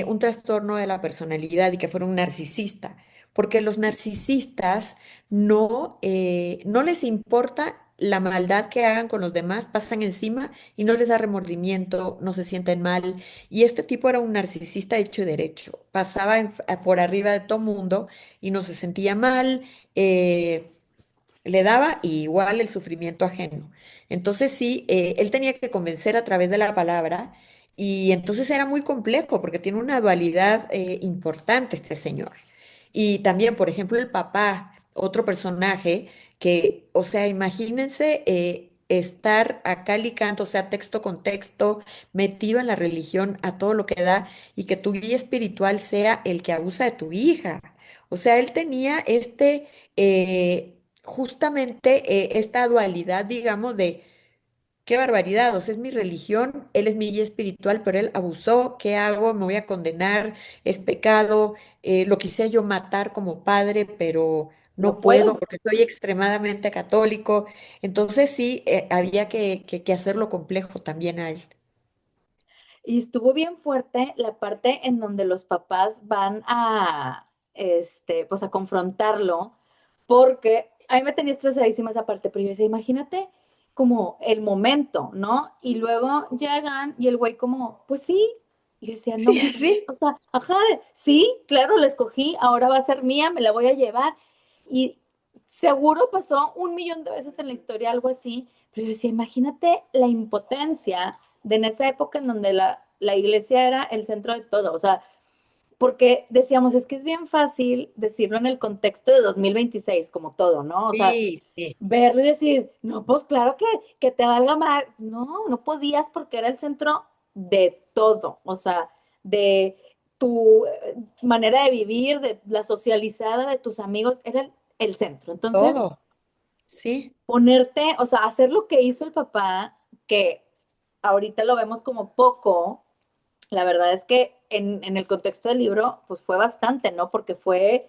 un trastorno de la personalidad y que fuera un narcisista, porque los narcisistas no les importa la maldad que hagan con los demás, pasan encima y no les da remordimiento, no se sienten mal. Y este tipo era un narcisista hecho y derecho. Pasaba por arriba de todo mundo y no se sentía mal, eh, le daba igual el sufrimiento ajeno. Entonces sí, él tenía que convencer a través de la palabra y entonces era muy complejo porque tiene una dualidad importante este señor. Y también, por ejemplo, el papá, otro personaje que, o sea, imagínense estar a cal y canto, o sea, texto con texto, metido en la religión a todo lo que da y que tu guía espiritual sea el que abusa de tu hija. O sea, él tenía justamente esta dualidad, digamos, de qué barbaridad, o sea, es mi religión, él es mi guía espiritual, pero él abusó, ¿qué hago? Me voy a condenar, es pecado, lo quisiera yo matar como padre, pero No no puedo puedo. porque soy extremadamente católico. Entonces sí, había que hacerlo complejo también a él. Y estuvo bien fuerte la parte en donde los papás van pues a confrontarlo, porque a mí me tenía estresadísima esa parte, pero yo decía, imagínate como el momento, ¿no? Y luego llegan y el güey como, pues sí. Y yo decía, no Sí, mames, sí. o sea, ajá, sí, claro, la escogí, ahora va a ser mía, me la voy a llevar. Y seguro pasó un millón de veces en la historia algo así, pero yo decía, imagínate la impotencia de en esa época en donde la iglesia era el centro de todo, o sea, porque decíamos, es que es bien fácil decirlo en el contexto de 2026 como todo, ¿no? O sea, Sí, sí. verlo y decir, no, pues claro que te valga mal. No, no podías porque era el centro de todo, o sea, de tu manera de vivir, de la socializada de tus amigos, era el centro. Entonces, Todo, sí. ponerte, o sea, hacer lo que hizo el papá, que ahorita lo vemos como poco, la verdad es que en el contexto del libro, pues fue bastante, ¿no? Porque fue,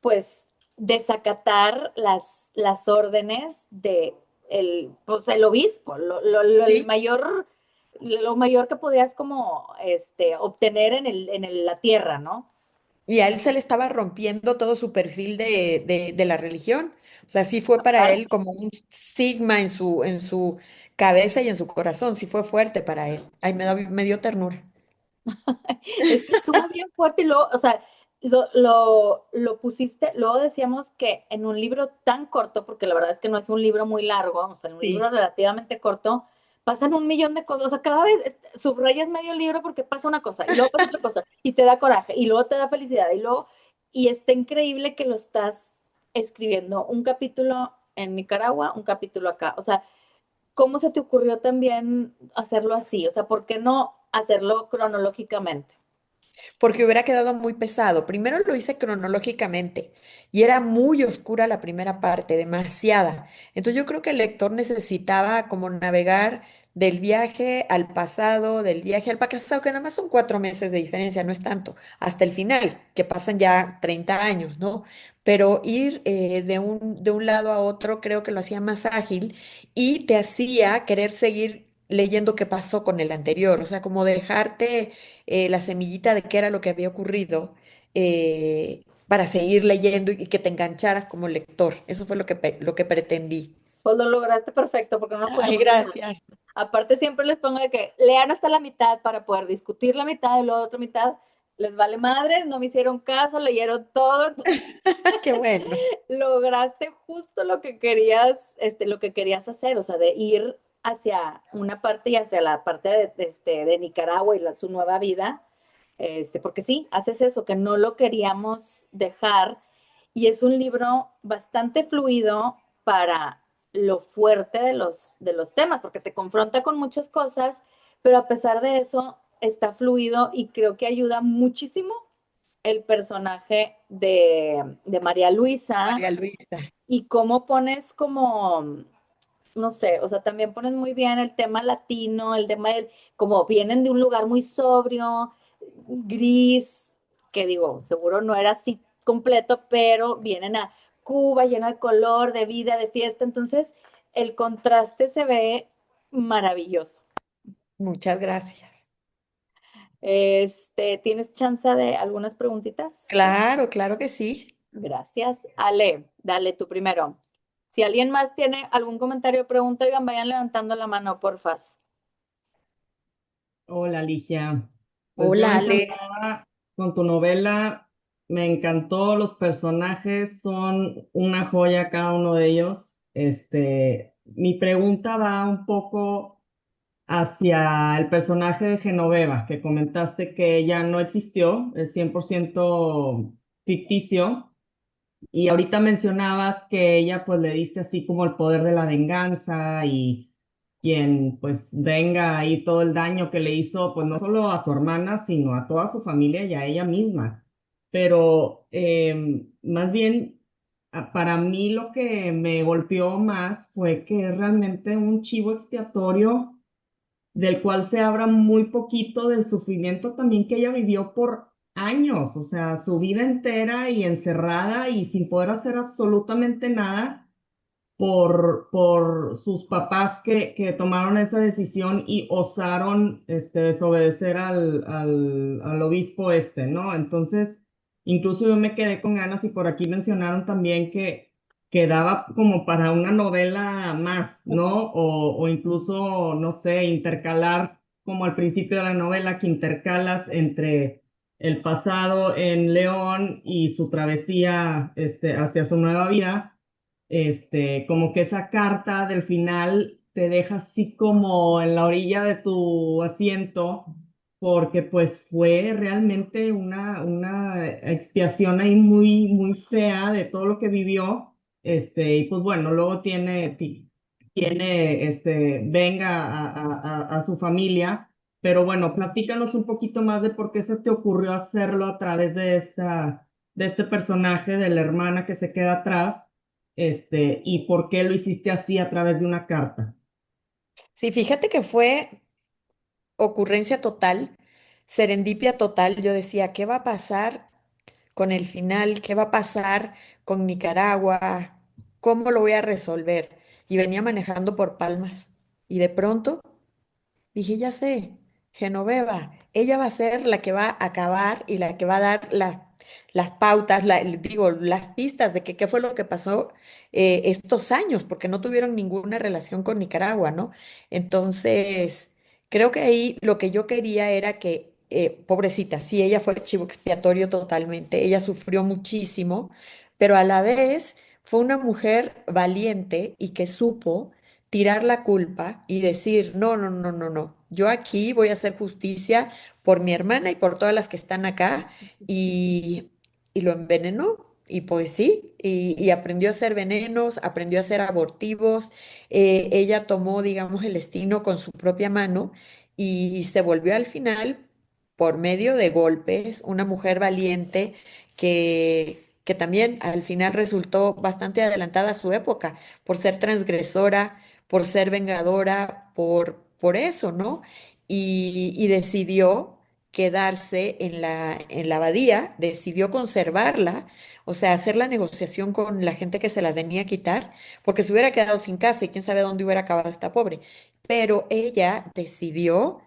pues, desacatar las órdenes de pues, el obispo, Sí. lo mayor que podías como, obtener la tierra, ¿no? Y a él se le estaba rompiendo todo su perfil de la religión. O sea, sí fue para él Aparte, como un sigma en su cabeza y en su corazón. Sí fue fuerte para él. Ay, me dio ternura. es que estuvo bien fuerte y luego, o sea, lo pusiste, luego decíamos que en un libro tan corto, porque la verdad es que no es un libro muy largo, o sea, en un libro Sí. relativamente corto, pasan un millón de cosas, o sea, cada vez subrayas medio libro porque pasa una cosa y luego pasa otra cosa y te da coraje y luego te da felicidad y luego, y está increíble que lo estás escribiendo un capítulo en Nicaragua, un capítulo acá, o sea, ¿cómo se te ocurrió también hacerlo así? O sea, ¿por qué no hacerlo cronológicamente? Porque hubiera quedado muy pesado. Primero lo hice cronológicamente y era muy oscura la primera parte, demasiada. Entonces yo creo que el lector necesitaba como navegar del viaje al pasado, del viaje al pasado, que nada más son 4 meses de diferencia, no es tanto, hasta el final, que pasan ya 30 años, ¿no? Pero ir de un lado a otro creo que lo hacía más ágil y te hacía querer seguir leyendo qué pasó con el anterior, o sea, como dejarte la semillita de qué era lo que había ocurrido para seguir leyendo y que te engancharas como lector. Eso fue lo que pretendí. Pues lo lograste perfecto porque no lo Ay, podemos hacer. gracias. Aparte siempre les pongo de que lean hasta la mitad para poder discutir la mitad y luego otra mitad les vale madres, no me hicieron caso, leyeron todo, entonces Qué bueno. lograste justo lo que querías hacer, o sea, de ir hacia una parte y hacia la parte de Nicaragua y su nueva vida, porque sí, haces eso, que no lo queríamos dejar, y es un libro bastante fluido para lo fuerte de los temas, porque te confronta con muchas cosas, pero a pesar de eso está fluido y creo que ayuda muchísimo el personaje de María Luisa María Luisa. y cómo pones como, no sé, o sea, también pones muy bien el tema latino, el tema del, como vienen de un lugar muy sobrio, gris, que digo, seguro no era así completo, pero vienen a Cuba lleno de color, de vida, de fiesta, entonces el contraste se ve maravilloso. Muchas gracias. ¿Tienes chance de algunas preguntitas? Claro, claro que sí. Gracias. Ale, dale tú primero. Si alguien más tiene algún comentario o pregunta, oigan, vayan levantando la mano, porfas. Hola, Ligia. Pues yo Hola, Ale. encantada con tu novela. Me encantó, los personajes son una joya cada uno de ellos. Mi pregunta va un poco hacia el personaje de Genoveva, que comentaste que ella no existió, es 100% ficticio. Y ahorita mencionabas que ella pues le diste así como el poder de la venganza y quien pues venga ahí todo el daño que le hizo pues no solo a su hermana, sino a toda su familia y a ella misma. Pero más bien para mí lo que me golpeó más fue que es realmente un chivo expiatorio del cual se habla muy poquito del sufrimiento también que ella vivió por años, o sea, su vida entera y encerrada y sin poder hacer absolutamente nada por sus papás que tomaron esa decisión y osaron desobedecer al obispo ¿no? Entonces, incluso yo me quedé con ganas y por aquí mencionaron también que quedaba como para una novela más, ¿no? O incluso, no sé, intercalar como al principio de la novela que intercalas entre el pasado en León y su travesía hacia su nueva vida, como que esa carta del final te deja así como en la orilla de tu asiento, porque pues fue realmente una expiación ahí muy, muy fea de todo lo que vivió, y pues bueno, luego tiene, venga a su familia, Pero bueno, platícanos un poquito más de por qué se te ocurrió hacerlo a través de este personaje de la hermana que se queda atrás, y por qué lo hiciste así a través de una carta. Sí, fíjate que fue ocurrencia total, serendipia total. Yo decía, ¿qué va a pasar con el final? ¿Qué va a pasar con Nicaragua? ¿Cómo lo voy a resolver? Y venía manejando por Palmas. Y de pronto dije, ya sé, Genoveva, ella va a ser la que va a acabar y la que va a dar las pautas, digo, las pistas de que qué fue lo que pasó estos años, porque no tuvieron ninguna relación con Nicaragua, ¿no? Entonces, creo que ahí lo que yo quería era que, pobrecita, sí, ella fue chivo expiatorio totalmente, ella sufrió muchísimo, pero a la vez fue una mujer valiente y que supo tirar la culpa y decir, no, no, no, no, no, yo aquí voy a hacer justicia por mi hermana y por todas las que están acá y, y lo envenenó. Y pues sí, y aprendió a hacer venenos, aprendió a hacer abortivos. Ella tomó, digamos, el destino con su propia mano y se volvió al final, por medio de golpes, una mujer valiente que también al final resultó bastante adelantada a su época por ser transgresora, por ser vengadora, por eso, ¿no? Y decidió quedarse en la abadía, decidió conservarla, o sea, hacer la negociación con la gente que se las venía a quitar, porque se hubiera quedado sin casa y quién sabe dónde hubiera acabado esta pobre. Pero ella decidió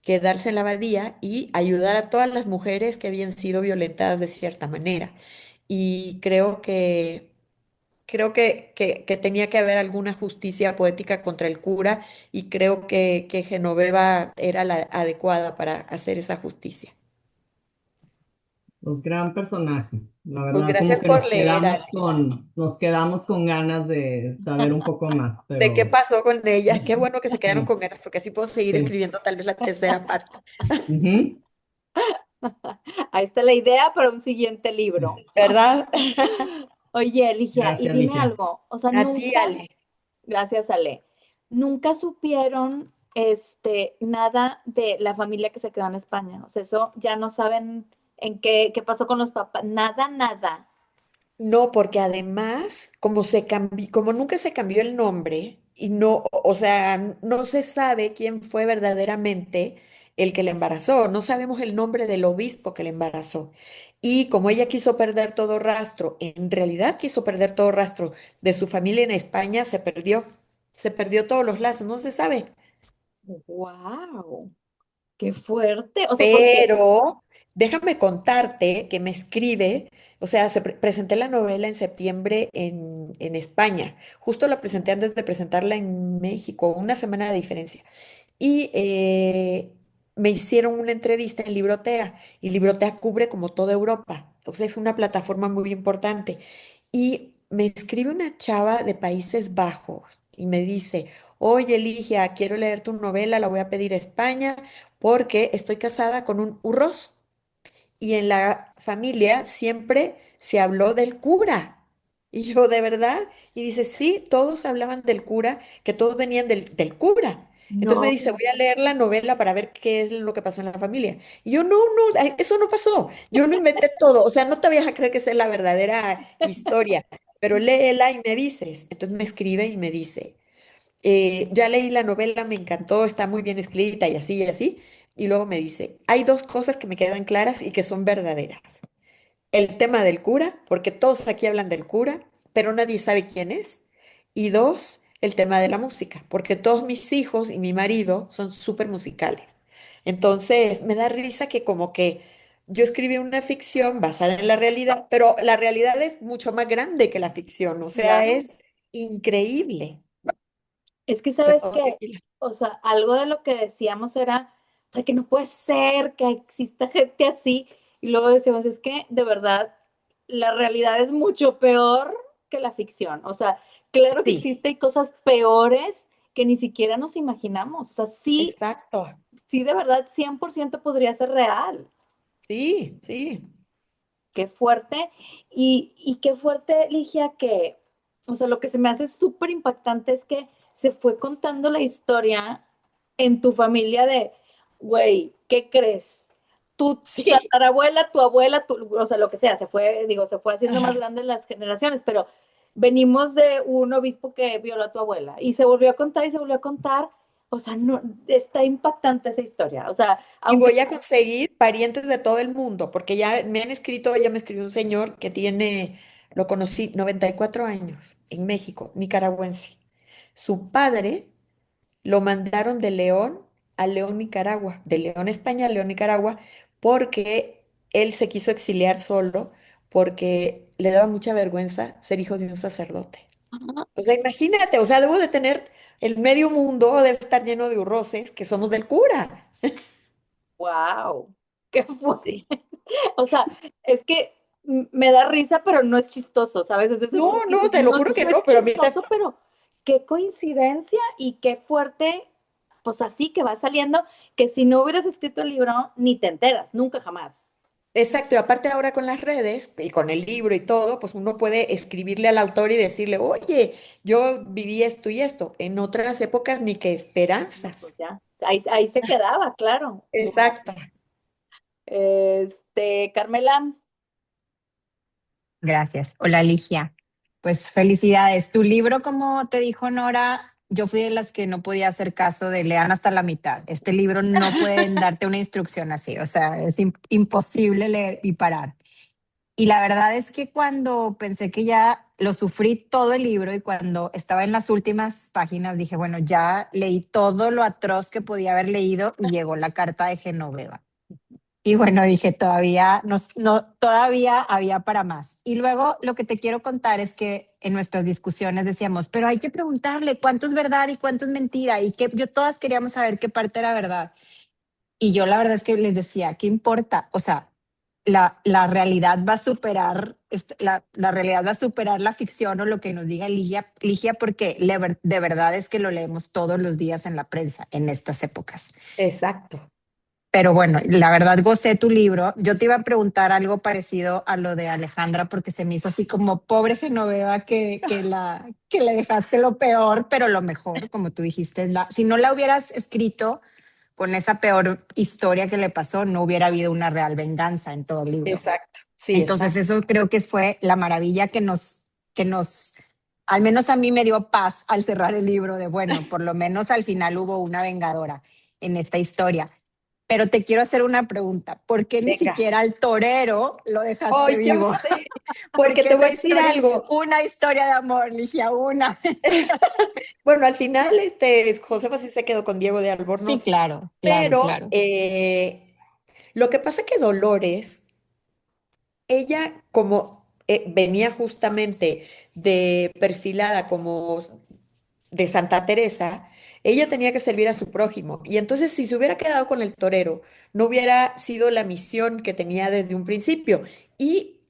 quedarse en la abadía y ayudar a todas las mujeres que habían sido violentadas de cierta manera. Y creo que tenía que haber alguna justicia poética contra el cura y creo que Genoveva era la adecuada para hacer esa justicia. Pues gran personaje. La Pues verdad, como gracias que por leer, Ale. nos quedamos con ganas de saber un poco más, ¿De qué pero pasó con ella? Qué bueno que se quedaron sí, con ganas, porque así puedo seguir sí. escribiendo tal vez la tercera parte. Ujú. Ahí está la idea para un siguiente libro. ¿Verdad? Oye, Ligia, y Gracias, dime Ligia. algo, o sea, A ti, nunca, Ale. gracias, Ale, nunca supieron nada de la familia que se quedó en España. O sea, eso ya no saben qué pasó con los papás, nada, nada. No, porque además, como nunca se cambió el nombre y no, o sea, no se sabe quién fue verdaderamente el que le embarazó, no sabemos el nombre del obispo que le embarazó. Y como ella quiso perder todo rastro, en realidad quiso perder todo rastro de su familia en España, se perdió todos los lazos, no se sabe. ¡Wow! ¡Qué fuerte! O sea, porque, Pero déjame contarte que me escribe, o sea, presenté la novela en septiembre en España. Justo la presenté antes de presentarla en México, una semana de diferencia. Y me hicieron una entrevista en Librotea, y Librotea cubre como toda Europa. O sea, es una plataforma muy importante. Y me escribe una chava de Países Bajos y me dice, oye, Ligia, quiero leer tu novela, la voy a pedir a España porque estoy casada con un urroz y en la familia siempre se habló del cura. Y yo, ¿de verdad? Y dice, sí, todos hablaban del cura, que todos venían del cura. Entonces me no, dice, voy a leer la novela para ver qué es lo que pasó en la familia. Y yo, no, no, eso no pasó. Yo lo inventé todo. O sea, no te vayas a creer que esa es la verdadera historia, pero léela y me dices. Entonces me escribe y me dice, ya leí la novela, me encantó, está muy bien escrita y así y así. Y luego me dice, hay dos cosas que me quedan claras y que son verdaderas. El tema del cura, porque todos aquí hablan del cura, pero nadie sabe quién es. Y dos, el tema de la música, porque todos mis hijos y mi marido son súper musicales. Entonces, me da risa que como que yo escribí una ficción basada en la realidad, pero la realidad es mucho más grande que la ficción, o sea, claro. es increíble. Es que sabes Perdón, que, tequila. o sea, algo de lo que decíamos era, o sea, que no puede ser que exista gente así. Y luego decíamos, es que de verdad la realidad es mucho peor que la ficción. O sea, claro que Sí, existe y cosas peores que ni siquiera nos imaginamos. O sea, sí, exacto. sí, de verdad, 100% podría ser real. Sí, sí. Qué fuerte. Y qué fuerte, Ligia, que, o sea, lo que se me hace súper impactante es que se fue contando la historia en tu familia de, Güey, ¿qué crees? Tu Sí. tatarabuela, tu abuela, o sea, lo que sea, se fue haciendo más Ajá. grandes las generaciones, pero venimos de un obispo que violó a tu abuela y se volvió a contar y se volvió a contar. O sea, no, está impactante esa historia. O sea, Y aunque, voy a conseguir parientes de todo el mundo, porque ya me han escrito, ya me escribió un señor que tiene, lo conocí, 94 años, en México, nicaragüense. Su padre lo mandaron de León a León, Nicaragua, de León, España a León, Nicaragua, porque él se quiso exiliar solo, porque le daba mucha vergüenza ser hijo de un sacerdote. O sea, imagínate, o sea, debo de tener el medio mundo, debe estar lleno de urroces, que somos del cura. wow, qué fuerte. Sí. O sea, es que me da risa, pero no es chistoso, ¿sabes? Es de esos No, que no, dices, te lo no, juro que no es no, pero a mí chistoso, pero qué coincidencia y qué fuerte, pues así que va saliendo, que si no hubieras escrito el libro, ni te enteras, nunca jamás. exacto, y aparte ahora con las redes y con el libro y todo, pues uno puede escribirle al autor y decirle, oye, yo viví esto y esto. En otras épocas ni que No, esperanzas. pues ya, ahí se quedaba, claro. Exacto. Carmela, Gracias. Hola, Ligia. Pues felicidades. Tu libro, como te dijo Nora, yo fui de las que no podía hacer caso de lean hasta la mitad. Este libro no pueden darte una instrucción así, o sea, es imposible leer y parar. Y la verdad es que cuando pensé que ya lo sufrí todo el libro y cuando estaba en las últimas páginas dije, bueno, ya leí todo lo atroz que podía haber leído y llegó la carta de Genoveva. Y bueno, dije, todavía, todavía había para más. Y luego lo que te quiero contar es que en nuestras discusiones decíamos, pero hay que preguntarle cuánto es verdad y cuánto es mentira. Y que yo todas queríamos saber qué parte era verdad. Y yo la verdad es que les decía, ¿qué importa? O sea, la realidad va a superar, la realidad va a superar la ficción o lo que nos diga Ligia porque de verdad es que lo leemos todos los días en la prensa en estas épocas. Exacto. Pero bueno, la verdad gocé tu libro. Yo te iba a preguntar algo parecido a lo de Alejandra porque se me hizo así como pobre Genoveva que le dejaste lo peor, pero lo mejor, como tú dijiste, si no la hubieras escrito con esa peor historia que le pasó, no hubiera habido una real venganza en todo el libro. Exacto. Sí, Entonces exacto. eso creo que fue la maravilla al menos a mí me dio paz al cerrar el libro de, bueno, por lo menos al final hubo una vengadora en esta historia. Pero te quiero hacer una pregunta. ¿Por qué ni Venga. siquiera al torero lo dejaste Ay, ya vivo? sé, porque Porque te voy esa a decir historia, algo. una historia de amor, Ligia, una. Bueno, al final, Josefa sí se quedó con Diego de Sí, Albornoz, claro, claro, pero claro. lo que pasa que Dolores, ella como venía justamente de perfilada como de Santa Teresa, ella tenía que servir a su prójimo. Y entonces, si se hubiera quedado con el torero, no hubiera sido la misión que tenía desde un principio. Y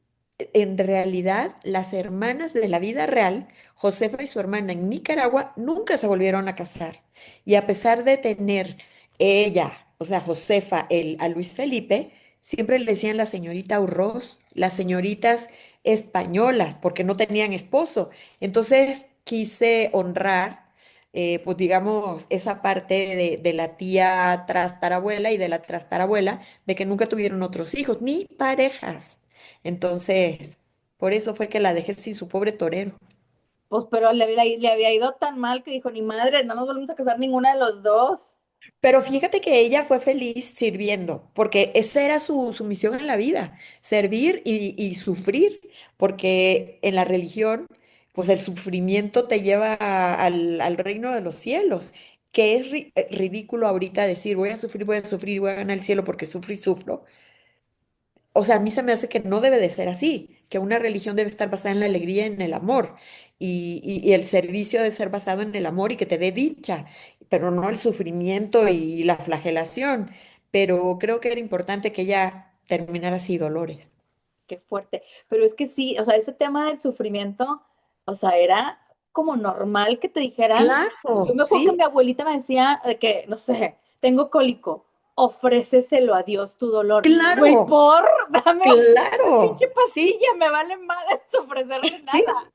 en realidad, las hermanas de la vida real, Josefa y su hermana en Nicaragua, nunca se volvieron a casar. Y a pesar de tener ella, o sea, Josefa, a Luis Felipe, siempre le decían la señorita Urroz, las señoritas españolas, porque no tenían esposo. Entonces quise honrar, pues digamos, esa parte de la tía trastarabuela y de la trastarabuela, de que nunca tuvieron otros hijos, ni parejas. Entonces, por eso fue que la dejé sin su pobre torero. pues pero le había ido tan mal que dijo, ni madre, no nos volvemos a casar ninguna de los dos. Pero fíjate que ella fue feliz sirviendo, porque esa era su misión en la vida, servir y sufrir, porque en la religión, pues el sufrimiento te lleva al reino de los cielos, que es ridículo ahorita decir, voy a sufrir, voy a ganar el cielo porque sufro y sufro. O sea, a mí se me hace que no debe de ser así, que una religión debe estar basada en la alegría y en el amor, y el servicio debe ser basado en el amor y que te dé dicha, pero no el sufrimiento y la flagelación. Pero creo que era importante que ella terminara así, Dolores. Qué fuerte. Pero es que sí, o sea, ese tema del sufrimiento, o sea, era como normal que te dijeran. Yo Claro, me acuerdo que mi sí, abuelita me decía de que, no sé, tengo cólico, ofréceselo a Dios tu dolor. Güey, claro, dame una pinche claro, sí, pastilla, me vale madre ofrecerle sí, nada.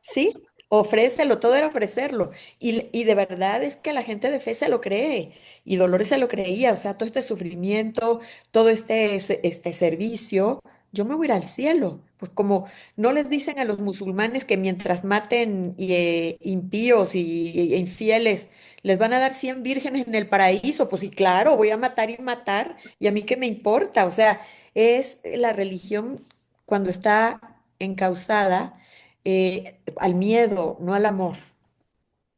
sí. Ofrécelo, todo era ofrecerlo. Y de verdad es que la gente de fe se lo cree. Y Dolores se lo creía. O sea, todo este sufrimiento, todo este servicio, yo me voy a ir al cielo. Pues como no les dicen a los musulmanes que mientras maten impíos e infieles, les van a dar 100 vírgenes en el paraíso. Pues sí, claro, voy a matar y matar. ¿Y a mí qué me importa? O sea, es la religión cuando está encausada al miedo, no al amor.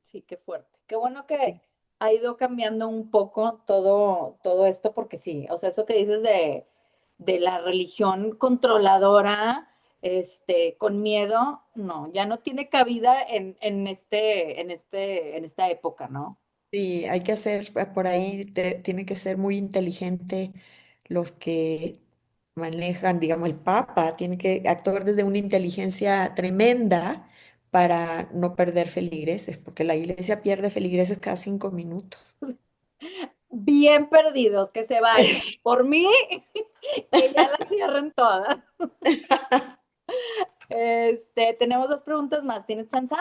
Sí, qué fuerte. Qué bueno que ha ido cambiando un poco todo esto, porque sí, o sea, eso que dices de la religión controladora, con miedo, no, ya no tiene cabida en esta época, ¿no? Sí, hay que hacer por ahí, tiene que ser muy inteligente los que manejan, digamos, el Papa, tiene que actuar desde una inteligencia tremenda para no perder feligreses, porque la iglesia pierde feligreses cada 5 minutos. Bien perdidos, que se vayan. Por mí, que ya la cierren todas. Tenemos dos preguntas más. ¿Tienes chance?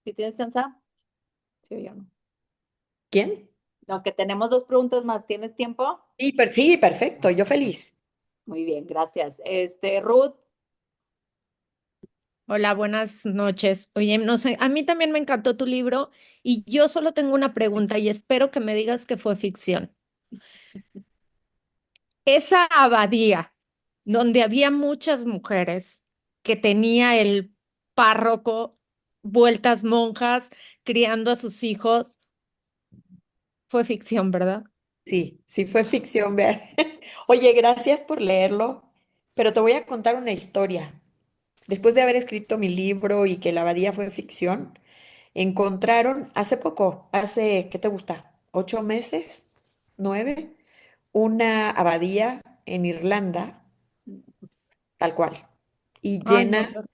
¿Sí tienes chance? Sí o yo no. ¿Quién? No, que tenemos dos preguntas más. ¿Tienes tiempo? Sí, sí, perfecto, yo feliz. Muy bien, gracias. Ruth, Hola, buenas noches. Oye, no sé, a mí también me encantó tu libro y yo solo tengo una pregunta y espero que me digas que fue ficción. Esa abadía donde había muchas mujeres que tenía el párroco vueltas monjas criando a sus hijos, fue ficción, ¿verdad? Sí, sí fue ficción, vea. Oye, gracias por leerlo, pero te voy a contar una historia. Después de haber escrito mi libro y que la abadía fue ficción, encontraron hace poco, ¿qué te gusta? ¿8 meses? ¿9? Una abadía en Irlanda, tal cual, y Ay, no.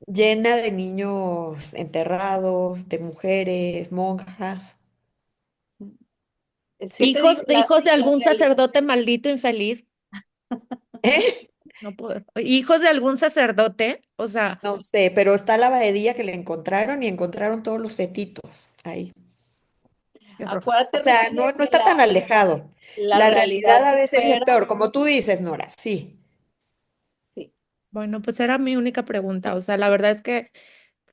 llena de niños enterrados, de mujeres, monjas. es que te digo, Hijos de la algún realidad. sacerdote maldito infeliz, ¿Eh? no puedo. Hijos de algún sacerdote, o sea, No sé, pero está la abadía que le encontraron y encontraron todos los fetitos ahí. qué horror. O Acuérdate, Ruth, sea, no, no que está tan alejado. la La realidad realidad a veces es supera. peor, como tú dices, Nora, sí. Sí. Bueno, pues era mi única pregunta. O sea, la verdad es que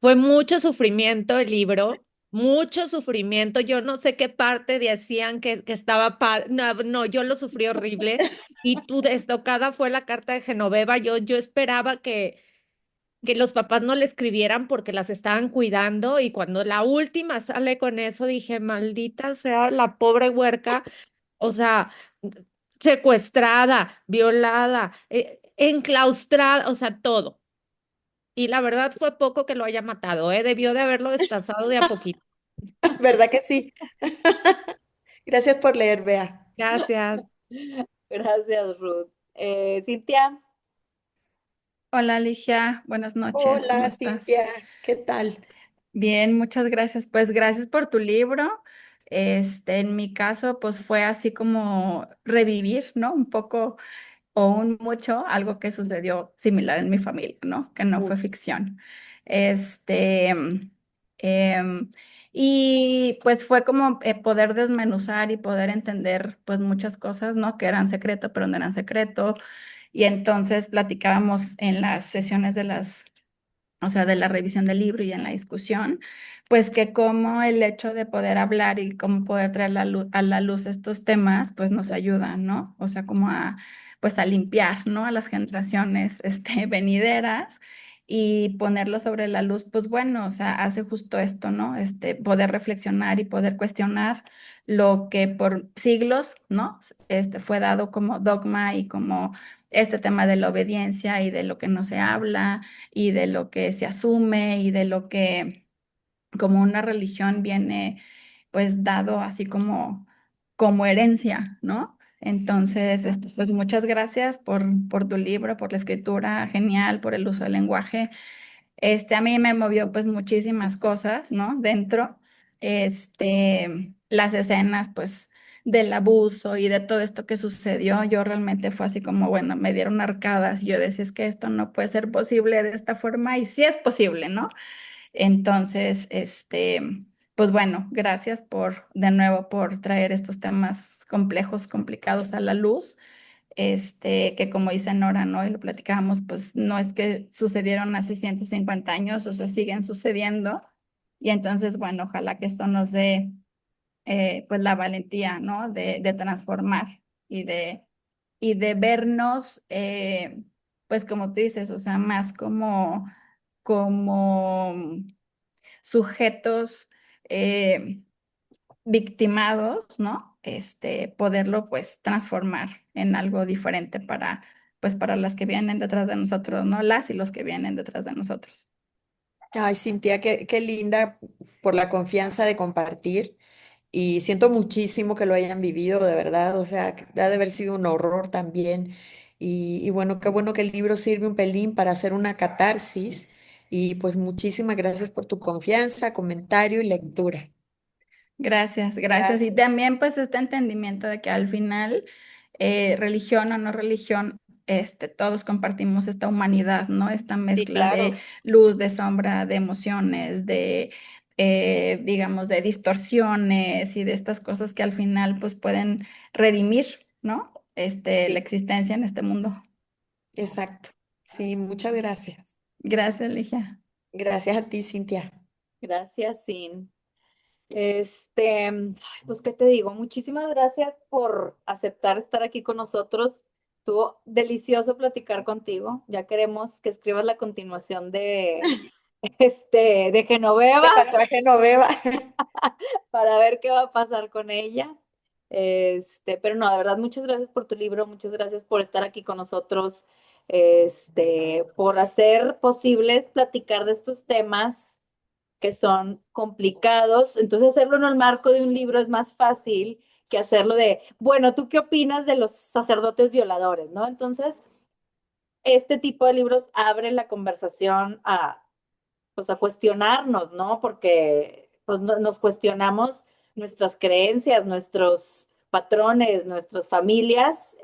fue mucho sufrimiento el libro, mucho sufrimiento. Yo no sé qué parte decían que estaba no, no, yo lo sufrí horrible. Y tu destocada fue la carta de Genoveva. Yo esperaba que los papás no le escribieran porque las estaban cuidando. Y cuando la última sale con eso, dije, maldita sea la pobre huerca. O sea, secuestrada, violada, enclaustrada, o sea, todo. Y la verdad fue poco que lo haya matado, ¿eh? Debió de haberlo destazado de a poquito. ¿Verdad que sí? Gracias por leer, Bea. Gracias. Gracias, Ruth. Cintia, Hola, Ligia, buenas noches, ¿cómo Hola, estás? Cintia, ¿qué tal? Bien, muchas gracias. Pues gracias por tu libro. En mi caso, pues fue así como revivir, ¿no? Un poco o un mucho algo que sucedió similar en mi familia, ¿no? Que no fue ficción. Este, em, y pues fue como poder desmenuzar y poder entender pues muchas cosas, ¿no? Que eran secreto, pero no eran secreto. Y entonces platicábamos en las sesiones o sea, de la revisión del libro y en la discusión, pues que como el hecho de poder hablar y cómo poder traer a la luz estos temas, pues nos ayuda, ¿no? O sea, como a, pues a limpiar, ¿no? A las generaciones, venideras y ponerlo sobre la luz, pues bueno, o sea, hace justo esto, ¿no? Poder reflexionar y poder cuestionar lo que por siglos, ¿no? Fue dado como dogma y como este tema de la obediencia y de lo que no se habla y de lo que se asume y de lo que como una religión viene pues dado así como herencia, ¿no? Entonces, pues muchas gracias por tu libro, por la escritura, genial, por el uso del lenguaje. A mí me movió pues muchísimas cosas, ¿no? Dentro, las escenas pues del abuso y de todo esto que sucedió, yo realmente fue así como, bueno, me dieron arcadas. Yo decía, es que esto no puede ser posible de esta forma y sí es posible, ¿no? Entonces, pues bueno, gracias de nuevo por traer estos temas complejos, complicados a la luz. Que como dice Nora, ¿no? Y lo platicábamos, pues no es que sucedieron hace 150 años, o sea, siguen sucediendo. Y entonces, bueno, ojalá que esto nos dé pues la valentía, ¿no? De transformar y de vernos, pues como tú dices, o sea, más como sujetos victimados, ¿no? Poderlo pues transformar en algo diferente pues para las que vienen detrás de nosotros, ¿no? Las y los que vienen detrás de nosotros. Ay, Cintia, qué linda por la confianza de compartir. Y siento muchísimo que lo hayan vivido, de verdad. O sea, que ha de haber sido un horror también. Y bueno, qué bueno que el libro sirve un pelín para hacer una catarsis. Y pues muchísimas gracias por tu confianza, comentario y lectura. Gracias, gracias. Y Gracias. también pues este entendimiento de que al final, religión o no religión, todos compartimos esta humanidad, ¿no? Esta Sí, mezcla de claro. luz, de sombra, de emociones, digamos, de distorsiones y de estas cosas que al final pues pueden redimir, ¿no? La Sí, existencia en este mundo. exacto. Sí, muchas gracias. Gracias, Ligia. Gracias a ti, Cintia. Gracias, Sin. Ay, pues, ¿qué te digo? Muchísimas gracias por aceptar estar aquí con nosotros. Estuvo delicioso platicar contigo. Ya queremos que escribas la continuación de Genoveva ¿Qué pasó a Genoveva? para ver qué va a pasar con ella. Pero no, de verdad, muchas gracias por tu libro, muchas gracias por estar aquí con nosotros, por hacer posibles platicar de estos temas que son complicados. Entonces, hacerlo en el marco de un libro es más fácil que hacerlo bueno, ¿tú qué opinas de los sacerdotes violadores, no? Entonces, este tipo de libros abre la conversación pues, a cuestionarnos, ¿no? Porque pues, nos cuestionamos nuestras creencias, nuestros patrones, nuestras familias,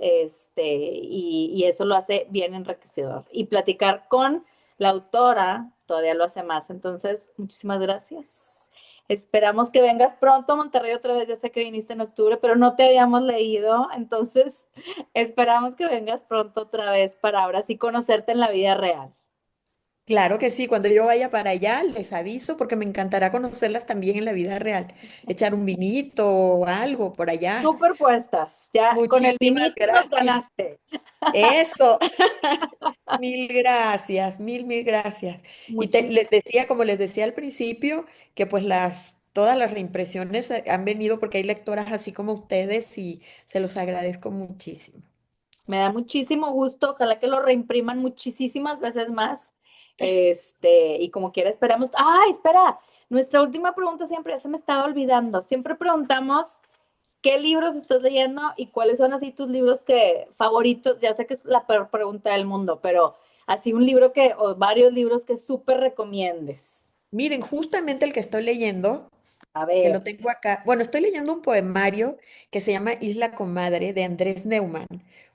y eso lo hace bien enriquecedor. Y platicar con la autora todavía lo hace más. Entonces, muchísimas gracias. Esperamos que vengas pronto a Monterrey otra vez. Ya sé que viniste en octubre, pero no te habíamos leído. Entonces, esperamos que vengas pronto otra vez para ahora sí conocerte en la vida real. Claro que sí, cuando yo vaya para allá les aviso porque me encantará conocerlas también en la vida real. Echar un vinito o algo por allá. Súper puestas. Ya con el Muchísimas vinito nos gracias. ganaste. Eso. Mil gracias, mil gracias. Y Muchísimas. les decía, como les decía al principio, que pues todas las reimpresiones han venido porque hay lectoras así como ustedes y se los agradezco muchísimo. Me da muchísimo gusto. Ojalá que lo reimpriman muchísimas veces más. Y como quiera, esperamos. ¡Ah, espera! Nuestra última pregunta siempre, ya se me estaba olvidando. Siempre preguntamos qué libros estás leyendo y cuáles son así tus libros favoritos. Ya sé que es la peor pregunta del mundo, pero así un libro o varios libros que súper recomiendes. Miren, justamente el que estoy leyendo, A que ver, lo tengo acá. Bueno, estoy leyendo un poemario que se llama Isla Comadre de Andrés Neumann,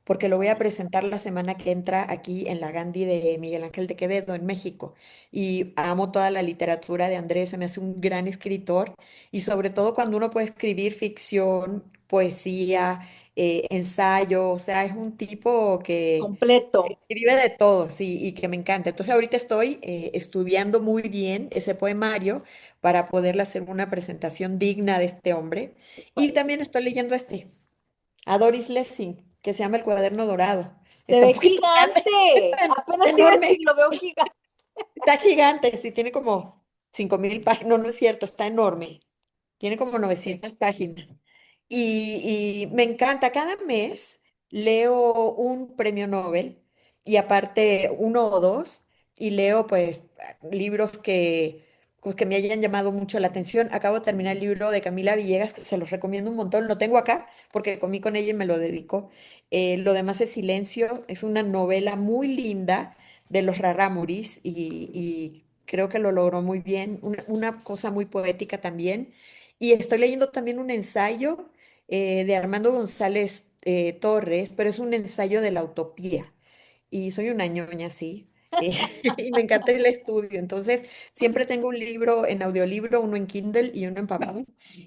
porque lo voy a presentar la semana que entra aquí en la Gandhi de Miguel Ángel de Quevedo, en México. Y amo toda la literatura de Andrés, se me hace un gran escritor y sobre todo cuando uno puede escribir ficción, poesía, ensayo, o sea, es un tipo que completo. escribe de todo, sí, y que me encanta. Entonces ahorita estoy estudiando muy bien ese poemario para poderle hacer una presentación digna de este hombre. Y también estoy leyendo a Doris Lessing, que se llama El Cuaderno Dorado. Se Está un ve poquito grande, gigante. Apenas te iba a decir, enorme, lo veo gigante. está gigante, sí, tiene como 5000 páginas, no, no es cierto, está enorme, tiene como 900 páginas. Y me encanta, cada mes leo un premio Nobel y aparte uno o dos, y leo pues libros pues, que me hayan llamado mucho la atención. Acabo de terminar el libro de Camila Villegas, que se los recomiendo un montón, lo tengo acá porque comí con ella y me lo dedico. Lo demás es Silencio, es una novela muy linda de los Rarámuris y creo que lo logró muy bien, una cosa muy poética también. Y estoy leyendo también un ensayo de Armando González Torres, pero es un ensayo de la utopía. Y soy una ñoña, sí. eh, y me encanta el estudio. Entonces, siempre tengo un libro en audiolibro, uno en Kindle y uno en papel.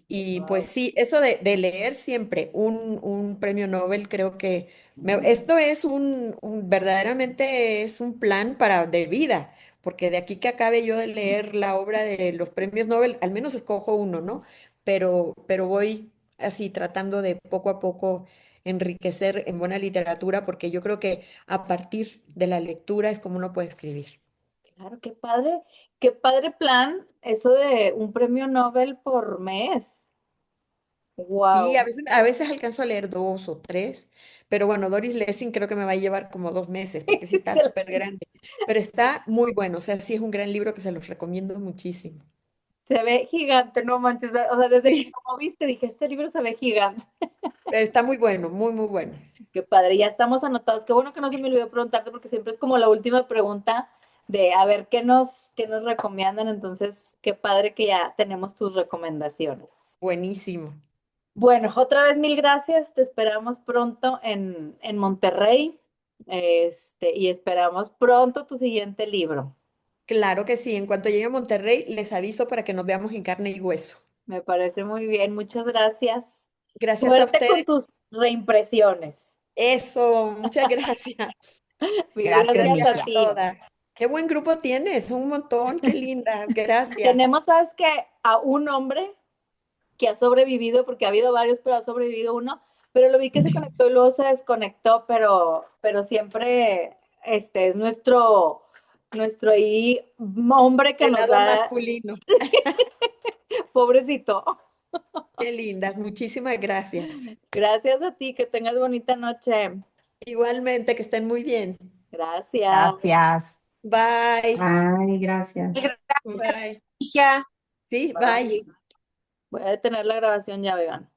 Y pues Wow. sí, eso de leer siempre un premio Nobel, creo que esto es verdaderamente es un plan de vida, porque de aquí que acabe yo de leer la obra de los premios Nobel, al menos escojo uno, ¿no? Pero voy así tratando de poco a poco enriquecer en buena literatura, porque yo creo que a partir de la lectura es como uno puede escribir. Claro, qué padre plan, eso de un premio Nobel por mes. Sí, Wow. a veces alcanzo a leer dos o tres, pero bueno, Doris Lessing creo que me va a llevar como 2 meses, porque sí está súper grande, pero está muy bueno, o sea, sí es un gran libro que se los recomiendo muchísimo. Se ve gigante, no manches. O sea, desde que Sí, lo viste dije, este libro se ve gigante. pero está muy bueno, muy, muy bueno. Qué padre, ya estamos anotados. Qué bueno que no se me olvidó preguntarte porque siempre es como la última pregunta de a ver qué nos recomiendan. Entonces, qué padre que ya tenemos tus recomendaciones. Buenísimo. Bueno, otra vez mil gracias. Te esperamos pronto en Monterrey. Y esperamos pronto tu siguiente libro. Claro que sí, en cuanto llegue a Monterrey, les aviso para que nos veamos en carne y hueso. Me parece muy bien. Muchas gracias. Gracias a Suerte con ustedes. tus reimpresiones. Eso, muchas gracias. Mil Gracias, gracias Gracias a a Ligia. ti. todas. Qué buen grupo tienes, un montón, qué linda. Gracias. Tenemos, ¿sabes qué? A un hombre que ha sobrevivido, porque ha habido varios, pero ha sobrevivido uno, pero lo vi que se conectó y luego se desconectó, pero siempre es nuestro ahí hombre que El nos lado da, masculino. pobrecito. Qué lindas, muchísimas gracias. Gracias a ti, que tengas bonita noche. Igualmente, que estén muy bien. Gracias. Gracias. Bye. Ay, gracias. Bye. Ligia. Sí, bye. Bye. Voy a detener la grabación ya, vegan.